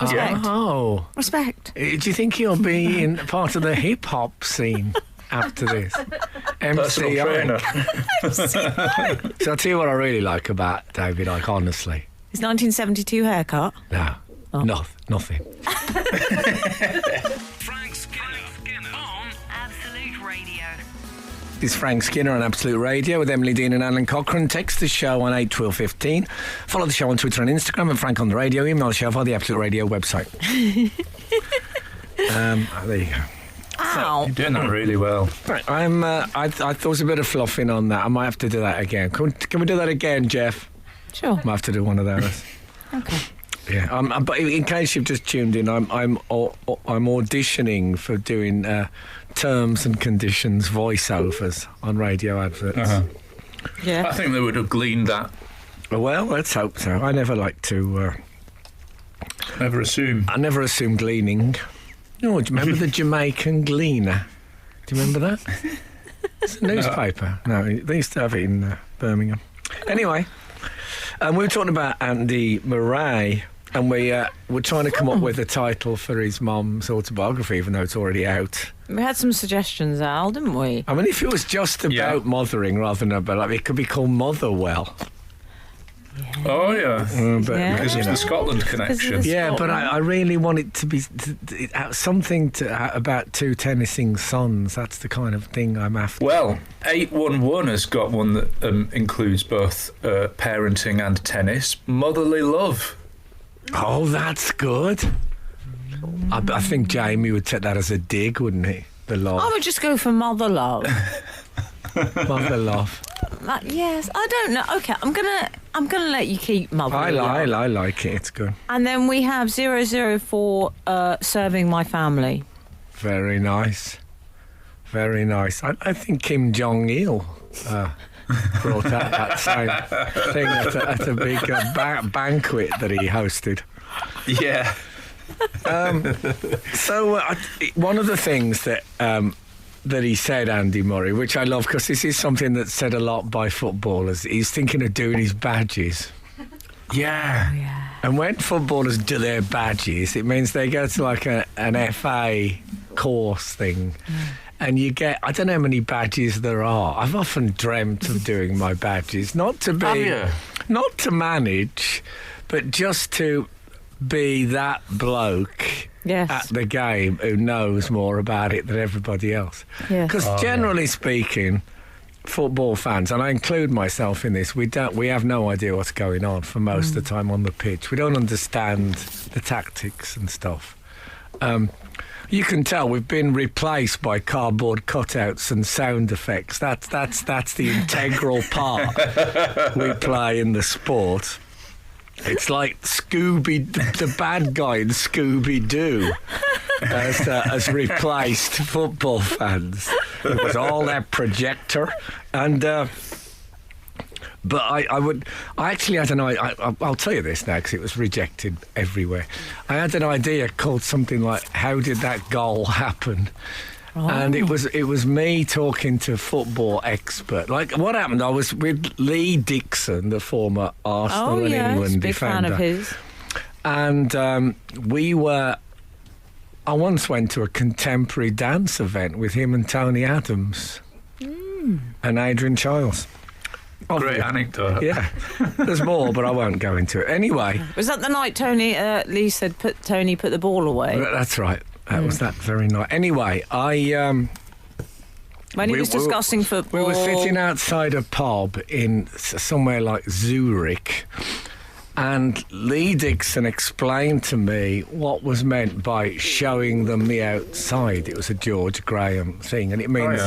Respect. Oh. Respect. Do you think he'll be in part of the hip hop scene after this? Personal trainer. So I'll tell you what I really like about David Icke, honestly. His 1972 haircut. No, nothing. Frank Skinner on Absolute Radio. This is Frank Skinner on Absolute Radio with Emily Dean and Alan Cochrane. Text the show on 81215. Follow the show on Twitter and Instagram and Frank on the Radio. Email the show via the Absolute Radio website. There you go. Ow. You're doing that really well. Right, I thought there was a bit of fluffing on that. I might have to do that again. Can we do that again, Jeff? Sure. Might have to do one of those. Okay. Yeah. But in case you've just tuned in, I'm auditioning for doing terms and conditions voiceovers on radio adverts. I Yeah. think they would have gleaned that. Well, let's hope so. I never like to. Never assume. I never assume gleaning. No, do you remember the Jamaican Gleaner? Do you remember that? It's a newspaper. No, they used to have it in Birmingham. Anyway, we were talking about Andy Murray, and we were trying to come up with a title for his mum's autobiography, even though it's already out. We had some suggestions, Al, didn't we? I mean, if it was just about mothering rather than about, like, it could be called Motherwell. Oh, yeah. But, Yeah. Because of the Scotland connection. Yeah, but I really want it to be something about two tennising sons. That's the kind of thing I'm after. Well, 811 has got one that includes both parenting and tennis. Motherly Love. Oh, that's good. I think Jamie would take that as a dig, wouldn't he? The love. I would just go for Mother Love. Mother love. Yes, I don't know. Okay, I'm gonna let you keep Mother I Love. like it. It's good. And then we have 004 Serving My Family. Very nice. Very nice. I think Kim Jong-il brought out that same thing at a big banquet that he hosted. Yeah. So one of the things that he said, Andy Murray, which I love because this is something that's said a lot by footballers, he's thinking of doing his badges. Yeah. And when footballers do their badges, it means they go to like an FA course thing. And you get, I don't know how many badges there are. I've often dreamt of doing my badges, not to manage, but just to be that bloke at the game who knows more about it than everybody else. Because generally speaking, football fans, and I include myself in this, we have no idea what's going on for most of the time on the pitch. We don't understand the tactics and stuff. You can tell we've been replaced by cardboard cutouts and sound effects. That's the integral part we play in the sport. It's like the bad guy in Scooby-Doo has replaced football fans. It was all that projector. And but I actually had an idea. I'll tell you this now because it was rejected everywhere. I had an idea called something like, how did that goal happen? And it was me talking to a football expert. Like, what happened? I was with Lee Dixon, the former Arsenal and England big defender. fan of his. And I once went to a contemporary dance event with him and Tony Adams and Adrian Childs. Great anecdote. Yeah, there's more, but I won't go into it. Anyway. Was that the night Lee said, Tony, put the ball away? That's right. That was that very night. Anyway, when he was discussing football, we were sitting outside a pub in somewhere like Zurich, and Lee Dixon explained to me what was meant by showing them the outside. It was a George Graham thing, and it means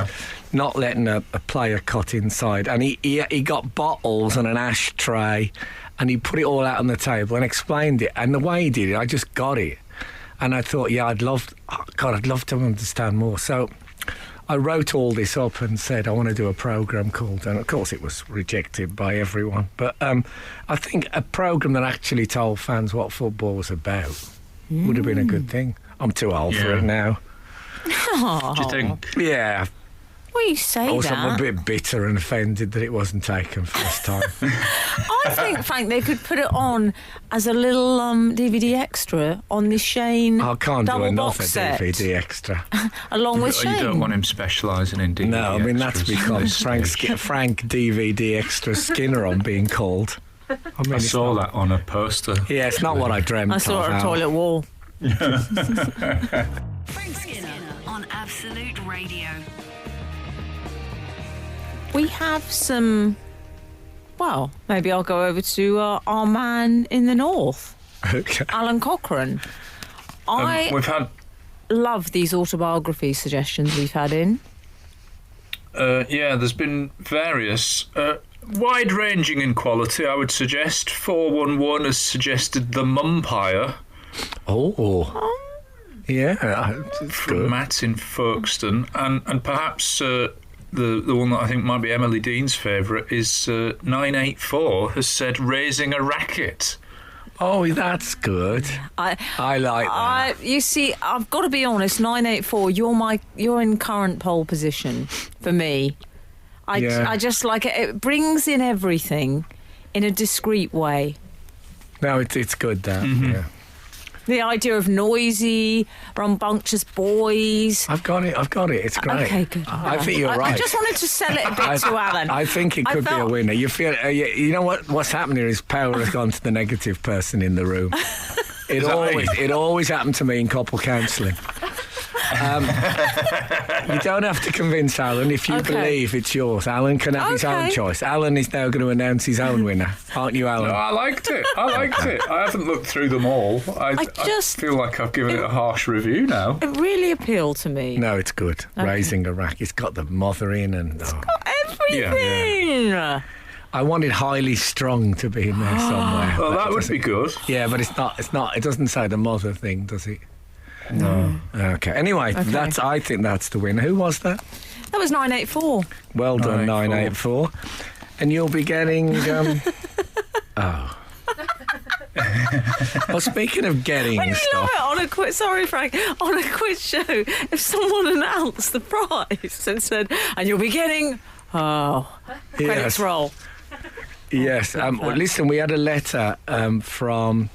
not letting a player cut inside. And he got bottles and an ashtray, and he put it all out on the table and explained it. And the way he did it, I just got it. And I thought, I'd love to understand more. So I wrote all this up and said I want to do a programme called, and of course it was rejected by everyone, but I think a programme that actually told fans what football was about would have been a good thing. I'm too old for it now. Oh. Do you think? Yeah. Well, you say Also, that. I'm a bit bitter and offended that it wasn't taken first time. I think, Frank, they could put it on as a little DVD extra on the Shane I can't do double another box set, DVD extra. along with Shane. You don't want him specialising in DVD No, I mean, that's extras. become Frank DVD Extra Skinner on being called. I mean, I it's saw not- that on a poster. Yeah, it's not what I dreamt I saw of. it on a Al. toilet wall. Frank Skinner on Absolute Radio. We have some. Well, maybe I'll go over to our man in the north, Okay. Alan Cochrane. I We've had love these autobiography suggestions we've had in. there's been various, wide-ranging in quality, I would suggest. 411 has suggested The Mumpire Oh. Yeah, it's from good. Matt in Folkestone, and perhaps the one that I think might be Emily Dean's favourite is 984 has said Raising a Racket. Oh, that's good. I like that. You see, I've got to be honest. 984. You're in current pole position for me. I just like it. It brings in everything in a discreet way. No, it's good, that. Mm-hmm. Yeah. The idea of noisy, rambunctious boys. I've got it. It's great. Okay, good. I think you're right. I just wanted to sell it a bit to Alan. I think it could be a winner. You feel, you know what's happened here is power has gone to the negative person in the room. It always happened to me in couple counselling. You don't have to convince Alan if you believe it's yours. Alan can have his own choice. Alan is now going to announce his own winner, aren't you, Alan? No, I liked it. I haven't looked through them all. I just feel like I've given it a harsh review now. It really appealed to me. No, it's good. Raising a Racket. It's got the mother in and Everything. Yeah. I wanted Highly Strung to be in there somewhere. Well, but that it would be good. Yeah, but it's not. It doesn't say the mother thing, does it? No. Okay. Anyway, I think that's the winner. Who was that? That was 984. Well done, 984. And you'll be getting. Oh. Well, speaking of getting When you stuff. love it on a quiz, sorry Frank, on a quiz show, if someone announced the prize and said, and you'll be getting, credits roll. Yes. Well, listen, we had a letter from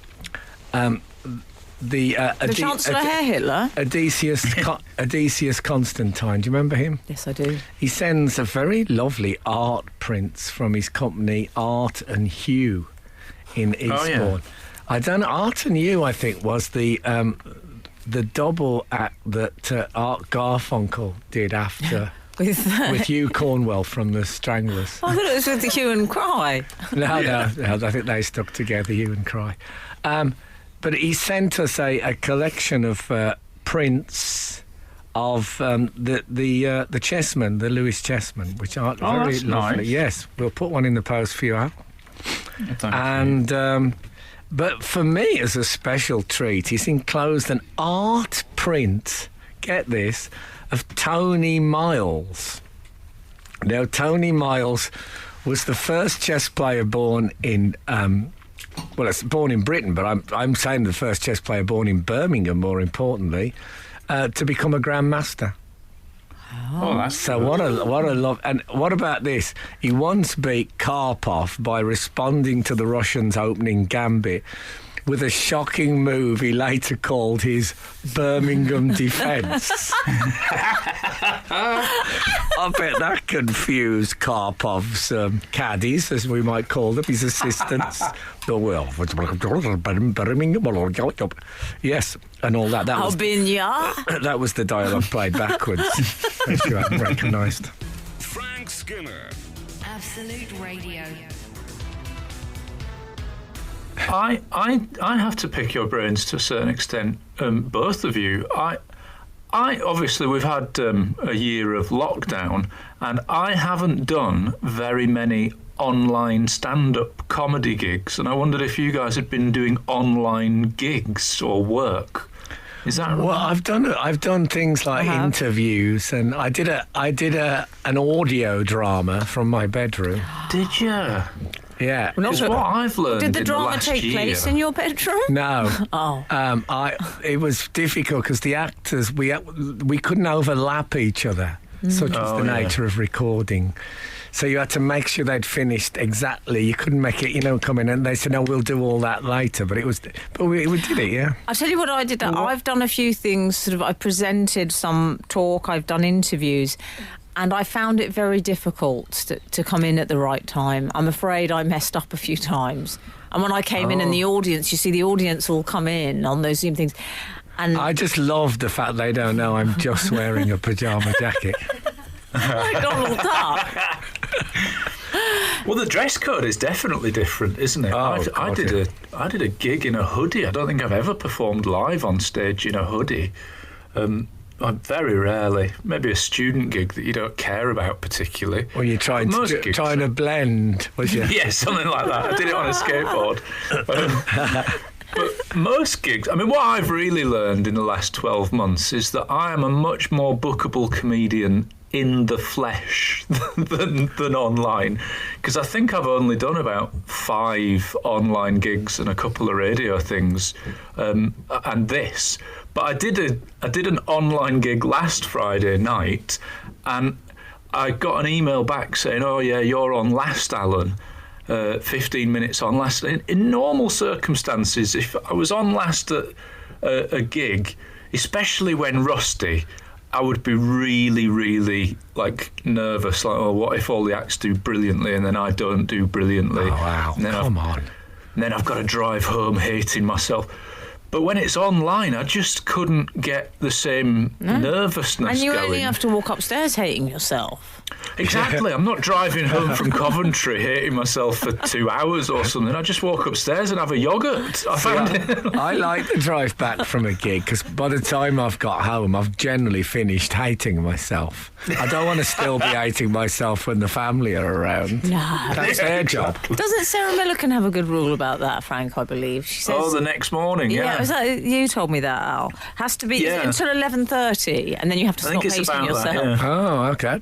the Chancellor Herr Hitler. Odysseus Constantine. Do you remember him? Yes, I do. He sends a very lovely art prints from his company Art and Hue in Eastbourne. I don't know. Art and Hue, I think, was the double act that Art Garfunkel did after With Hugh Cornwell from the Stranglers. I thought it was with the hue and cry. No, I think they stuck together, Hue and Cry. But he sent us a collection of prints of the chessmen, the Lewis chessmen, which are very that's lovely. nice. Yes, we'll put one in the post for you, Al. Thank And but for me, as a special treat, he's enclosed an art print. Get this, of Tony Miles. Now, Tony Miles was the first chess player born in. Well, it's born in Britain, but I'm saying the first chess player born in Birmingham, more importantly, to become a grandmaster. Oh, that's So good. what a love. And what about this? He once beat Karpov by responding to the Russians' opening gambit with a shocking move he later called his Birmingham defence. I bet that confused Karpov's caddies, as we might call them, his assistants. Yes, and all that. That was the dialogue played backwards, as you hadn't recognised. Frank Skinner. Absolute Radio. I have to pick your brains to a certain extent, both of you. I obviously we've had a year of lockdown, and I haven't done very many online stand-up comedy gigs, and I wondered if you guys had been doing online gigs or work. Is that right? Well, I've done things like interviews, and I did an audio drama from my bedroom. Did you? Yeah. Because what I've learned Did the in drama last take year, place in your bedroom? No. Oh. It was difficult because the actors, we couldn't overlap each other. Such was the nature of recording. So you had to make sure they'd finished exactly. You couldn't make it, come in and they said, no, we'll do all that later. But we did it, yeah. I'll tell you what I did. I've done a few things. I presented some talk. I've done interviews. And I found it very difficult to come in at the right time. I'm afraid I messed up a few times. And when I came in the audience, you see the audience all come in on those Zoom things. And I just love the fact they don't know I'm just wearing a pyjama jacket. Donald Duck. Well, the dress code is definitely different, isn't it? I did a gig in a hoodie. I don't think I've ever performed live on stage in a hoodie. Very rarely. Maybe a student gig that you don't care about particularly. Well, you're trying to blend, was you? Yeah, something like that. I did it on a skateboard. But most gigs, what I've really learned in the last 12 months is that I am a much more bookable comedian in the flesh than online, because I think I've only done about 5 online gigs and a couple of radio things, and this. But I did an online gig last Friday night, and I got an email back saying, "Oh yeah, you're on last, Alan. 15 minutes on last." In normal circumstances, if I was on last at a gig, especially when rusty, I would be really, really nervous. Oh, what if all the acts do brilliantly and then I don't do brilliantly? Oh wow! Come on. And then I've got to drive home hating myself. But when it's online, I just couldn't get the same nervousness And you going. only have to walk upstairs hating yourself. Exactly. I'm not driving home from Coventry hating myself for 2 hours or something. I just walk upstairs and have a yoghurt. I like the drive back from a gig because by the time I've got home, I've generally finished hating myself. I don't want to still be hating myself when the family are around. No. That's their job. Doesn't Sarah Millican have a good rule about that, Frank, I believe? She says, the next morning, yeah. Was that, you told me that, Al. Has to be until 11:30, and then you have to stop hating yourself. That, yeah. Oh, okay.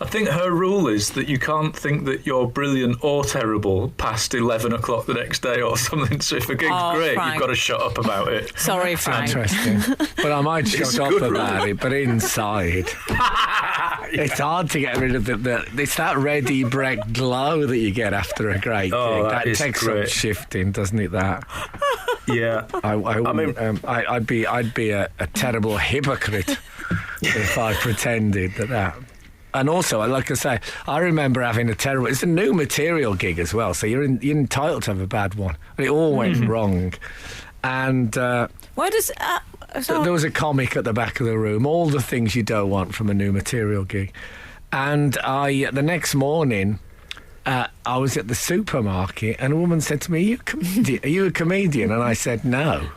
I think her rule is that you can't think that you're brilliant or terrible past 11 o'clock the next day or something. So if a gig's great, Frank. You've got to shut up about it. Sorry, Frank. Interesting. But I might shut up about it, but inside, it's hard to get rid of it's that ready break glow that you get after a great gig. That takes some shifting, doesn't it, that? Yeah. I'd be a terrible hypocrite if I pretended that. And also, like I say, I remember having it's a new material gig as well, so you're entitled to have a bad one. But it all went wrong. And Why does... there was a comic at the back of the room, all the things you don't want from a new material gig. And the next morning, I was at the supermarket and a woman said to me, are you a comedian? And I said, no.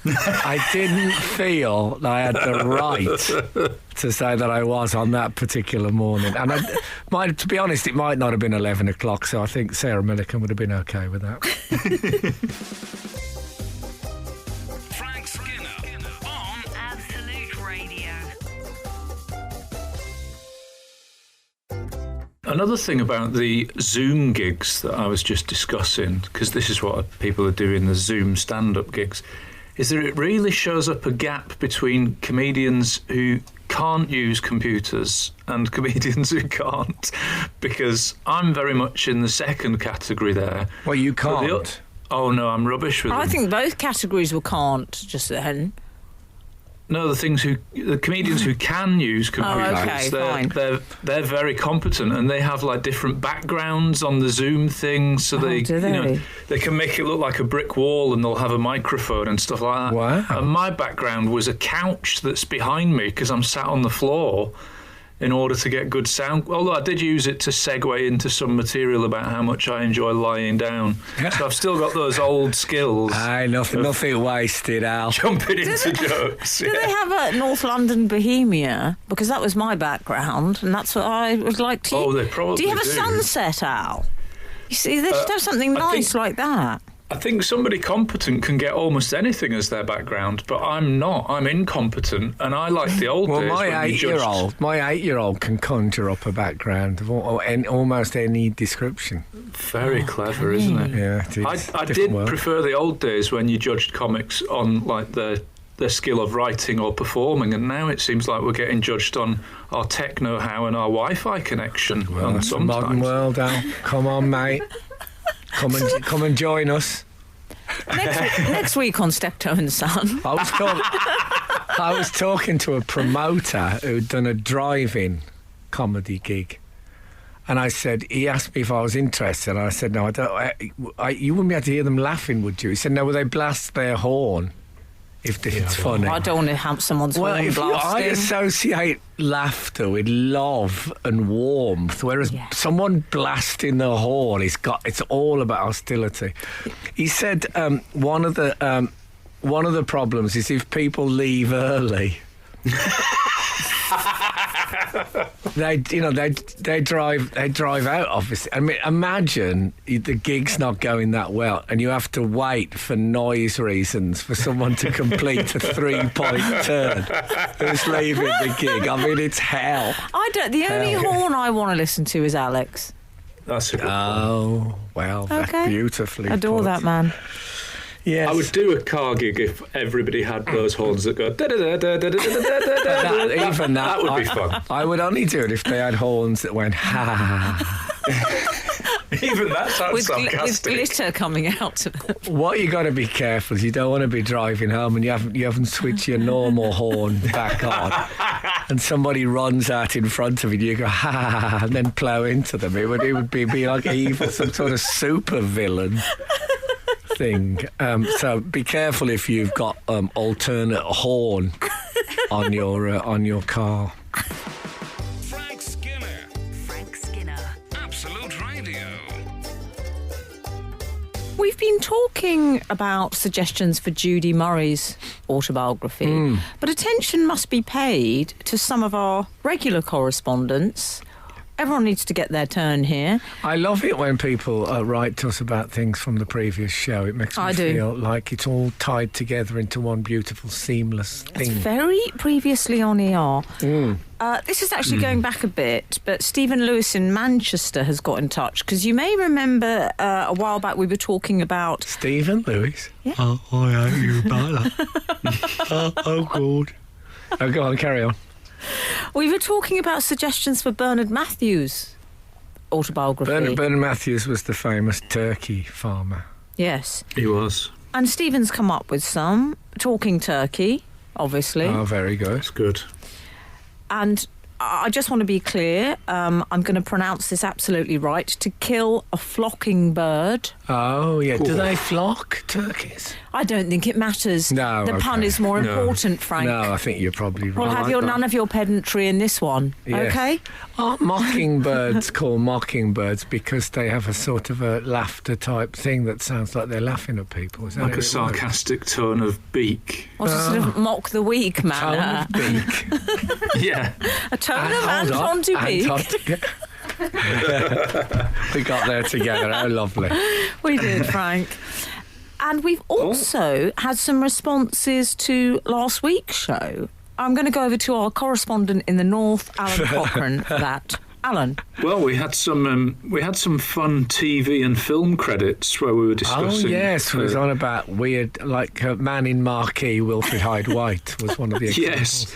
I didn't feel that I had the right to say that I was on that particular morning. And to be honest, it might not have been 11 o'clock, so I think Sarah Millican would have been okay with that. Frank Skinner on Absolute Radio. Another thing about the Zoom gigs that I was just discussing, because this is what people are doing, the Zoom stand-up gigs, is that it really shows up a gap between comedians who can't use computers and comedians who can't, because I'm very much in the second category there. Well, you can't. Oh no, I'm rubbish with them. I think both categories were can't just then. No, the comedians who can use computers, they're very competent, and they have like different backgrounds on the Zoom thing, so they can make it look like a brick wall, and they'll have a microphone and stuff like that. Wow! And my background was a couch that's behind me because I'm sat on the floor in order to get good sound. Although I did use it to segue into some material about how much I enjoy lying down. So I've still got those old skills. Aye, nothing wasted, Al. Jumping into jokes. Do they have a North London Bohemia? Because that was my background, and that's what I would like to... Oh, they probably do. Do you have a sunset, Al? You see, they should have something nice like that. I think somebody competent can get almost anything as their background, but I'm not. I'm incompetent, and I like the old days. Well, my 8-year-old can conjure up a background of almost any description. Very clever, isn't it? Yeah, it is. I did prefer the old days when you judged comics on like their skill of writing or performing, and now it seems like we're getting judged on our tech know-how and our Wi-Fi connection. Well, that's the modern world, Al. Come on, mate. Come and join us. Next week on Steptoe and Son. I was talking to a promoter who'd done a drive-in comedy gig, and he asked me if I was interested, and I said, no, I don't. You wouldn't be able to hear them laughing, would you? He said, no, well, they blast their horn if it's funny. I don't want to have someone's horn blasting. I associate laughter with love and warmth, whereas someone blasting the horn, it's all about hostility. He said one of the problems is if people leave early. They drive out, obviously. I mean, imagine the gig's not going that well, and you have to wait for noise reasons for someone to complete a 3-point turn who's leaving the gig. I mean, it's hell. The only horn I want to listen to is Alex. That's a good one. Well, that's beautifully adore put. that man. Yes. I would do a car gig if everybody had those horns that go that would be fun. I would only do it if they had horns that went ha. Even that sounds sarcastic. With glitter coming out of it. What you got to be careful is you don't want to be driving home and you haven't switched your normal horn back on, and somebody runs out in front of you. You go ha, and then plough into them. It would be like evil, some sort of super villain thing. So be careful if you've got alternate horn on your car. Frank Skinner. Absolute Radio. We've been talking about suggestions for Judy Murray's autobiography, but attention must be paid to some of our regular correspondents. Everyone needs to get their turn here. I love it when people write to us about things from the previous show. It makes me feel like it's all tied together into one beautiful, seamless thing. It's very previously on ER. This is actually going back a bit, but Stephen Lewis in Manchester has got in touch, because you may remember a while back we were talking about... Stephen Lewis? Yeah. Oh, I hate you about that. oh, God. Oh, go on, carry on. We were talking about suggestions for Bernard Matthews' autobiography. Bernard Matthews was the famous turkey farmer. Yes. He was. And Stephen's come up with some. Talking turkey, obviously. Oh, very good. It's good. And I just want to be clear, I'm going to pronounce this absolutely right. To kill a flocking bird. Oh, yeah. Do they flock turkeys? I don't think it matters. No, the pun is more important, Frank. No, I think you're probably right. We'll have none of your pedantry in this one, OK? Aren't mockingbirds called mockingbirds because they have a sort of a laughter type thing that sounds like they're laughing at people? Is that like a sarcastic tone of beak. Or to sort of mock the weak manner. Tone of beak. Yeah. A tone of Anton to beak. We got there together. How lovely. We did, Frank. And we've also had some responses to last week's show. I'm going to go over to our correspondent in the north, Alan Cochrane, for that. Alan. Well, we had some fun TV and film credits where we were discussing. Oh yes, it was on about weird, like Man in Marquee, Wilfred Hyde White was one of the examples. Yes.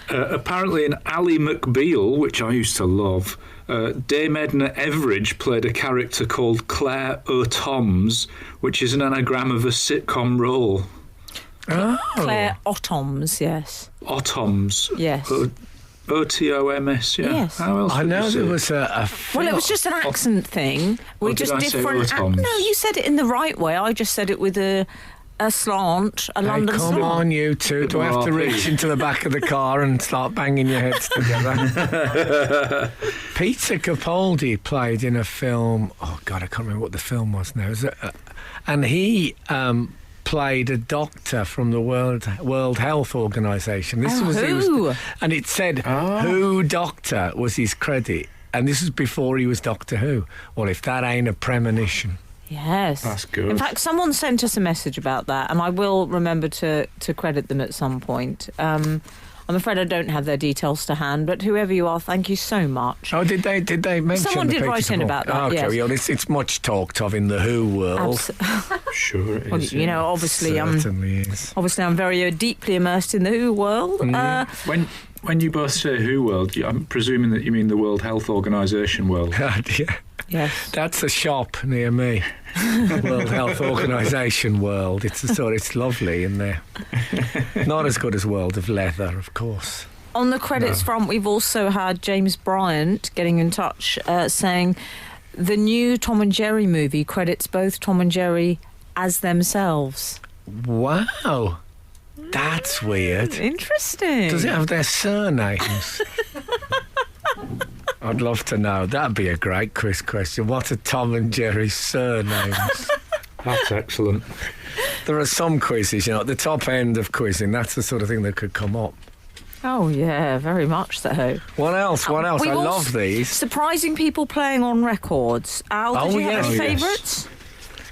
Apparently in Ally McBeal, which I used to love, Dame Edna Everage played a character called Claire O'Toms, which is an anagram of a sitcom role. Oh. Claire Ottoms, yes. Ottoms. Yes. OTOMS, yeah. Yes. How else I would know you say there it? was a film. Well, it was just an accent thing. We did just I say different. Ottoms? No, you said it in the right way. I just said it with a slant, a Hey, London come slant. on, you two. Do I have to reach into the back of the car and start banging your heads together? Peter Capaldi played in a film. Oh, God, I can't remember what the film was now. And he played a doctor from the World Health Organization. This was who? And it said Who Doctor was his credit. And this was before he was Doctor Who. Well, if that ain't a premonition. Yes. That's good. In fact, someone sent us a message about that, and I will remember to credit them at some point. I'm afraid I don't have their details to hand, but whoever you are, thank you so much. Oh, did they mention Someone the did Peter write in Capaldi? about that, Okay, yes. well, it's much talked of in the Who world. Sure it Well, is. you know, obviously, Certainly is. I'm very deeply immersed in the Who world. When you both say Who world, I'm presuming that you mean the World Health Organisation world. God, yeah. Yes. That's a shop near me. World Health Organisation world. It's lovely in there. Not as good as World of Leather, of course. On the credits front, we've also had James Bryant getting in touch saying the new Tom and Jerry movie credits both Tom and Jerry as themselves. Wow. That's weird. Interesting. Does it have their surnames? I'd love to know. That'd be a great quiz question. What are Tom and Jerry's surnames? That's excellent. There are some quizzes, at the top end of quizzing, that's the sort of thing that could come up. Oh, yeah, very much so. What else? I We've love also- these. Surprising people playing on records. Al, did you have any yes. favourites?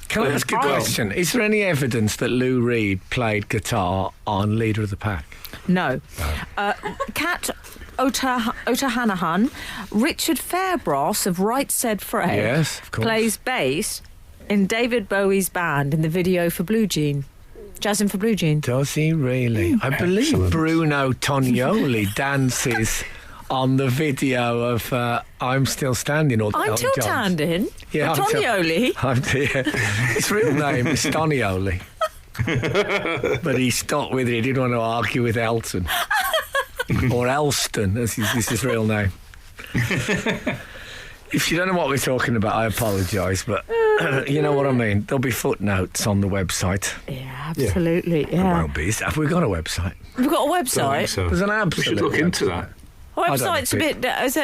Can I ask a question? Is there any evidence that Lou Reed played guitar on Leader of the Pack? No. Kat O'Tahanahan, Richard Fairbrass of Right Said Fred, Yes, of course. plays bass in David Bowie's band in the video for Blue Jean. Jazzing for Blue Jean. Does he really? I believe Excellent. Bruno Tonioli dances on the video of I'm Still Standing. Or I'm Elton still John's. standing. Yeah, I'm still- Tonioli. His real name is Tonioli. But he stuck with it. He didn't want to argue with Elton. Or Elston, as is his real name. If you don't know what we're talking about, I apologise, but you know what I mean. There'll be footnotes on the website. Yeah, absolutely. There Yeah. won't be. Have we got a website? We've got a I think website. so. There's an We absolute should look into website. that. Website's a think- bit. Is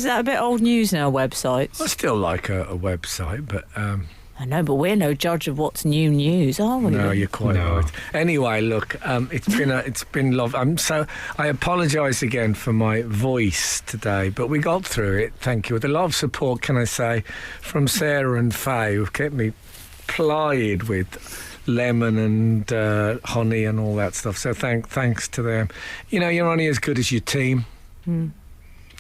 that a bit old news now? Websites. I still like a website, but I know, but we're no judge of what's new news, are we? no, you're quite No. right. Anyway, look, it's been lovely. I apologise again for my voice today, but we got through it. Thank you. With a lot of support, can I say, from Sarah and Faye, who've kept me plied with lemon and honey and all that stuff. So thanks to them. You're only as good as your team.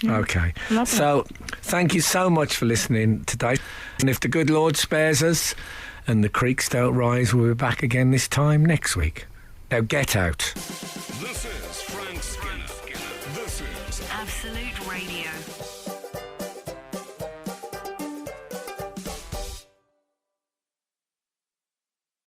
Okay. Lovely. So thank you so much for listening today. And if the good Lord spares us and the creeks don't rise, we'll be back again this time next week. Now get out. This is Frank Skinner. This is Absolute Radio.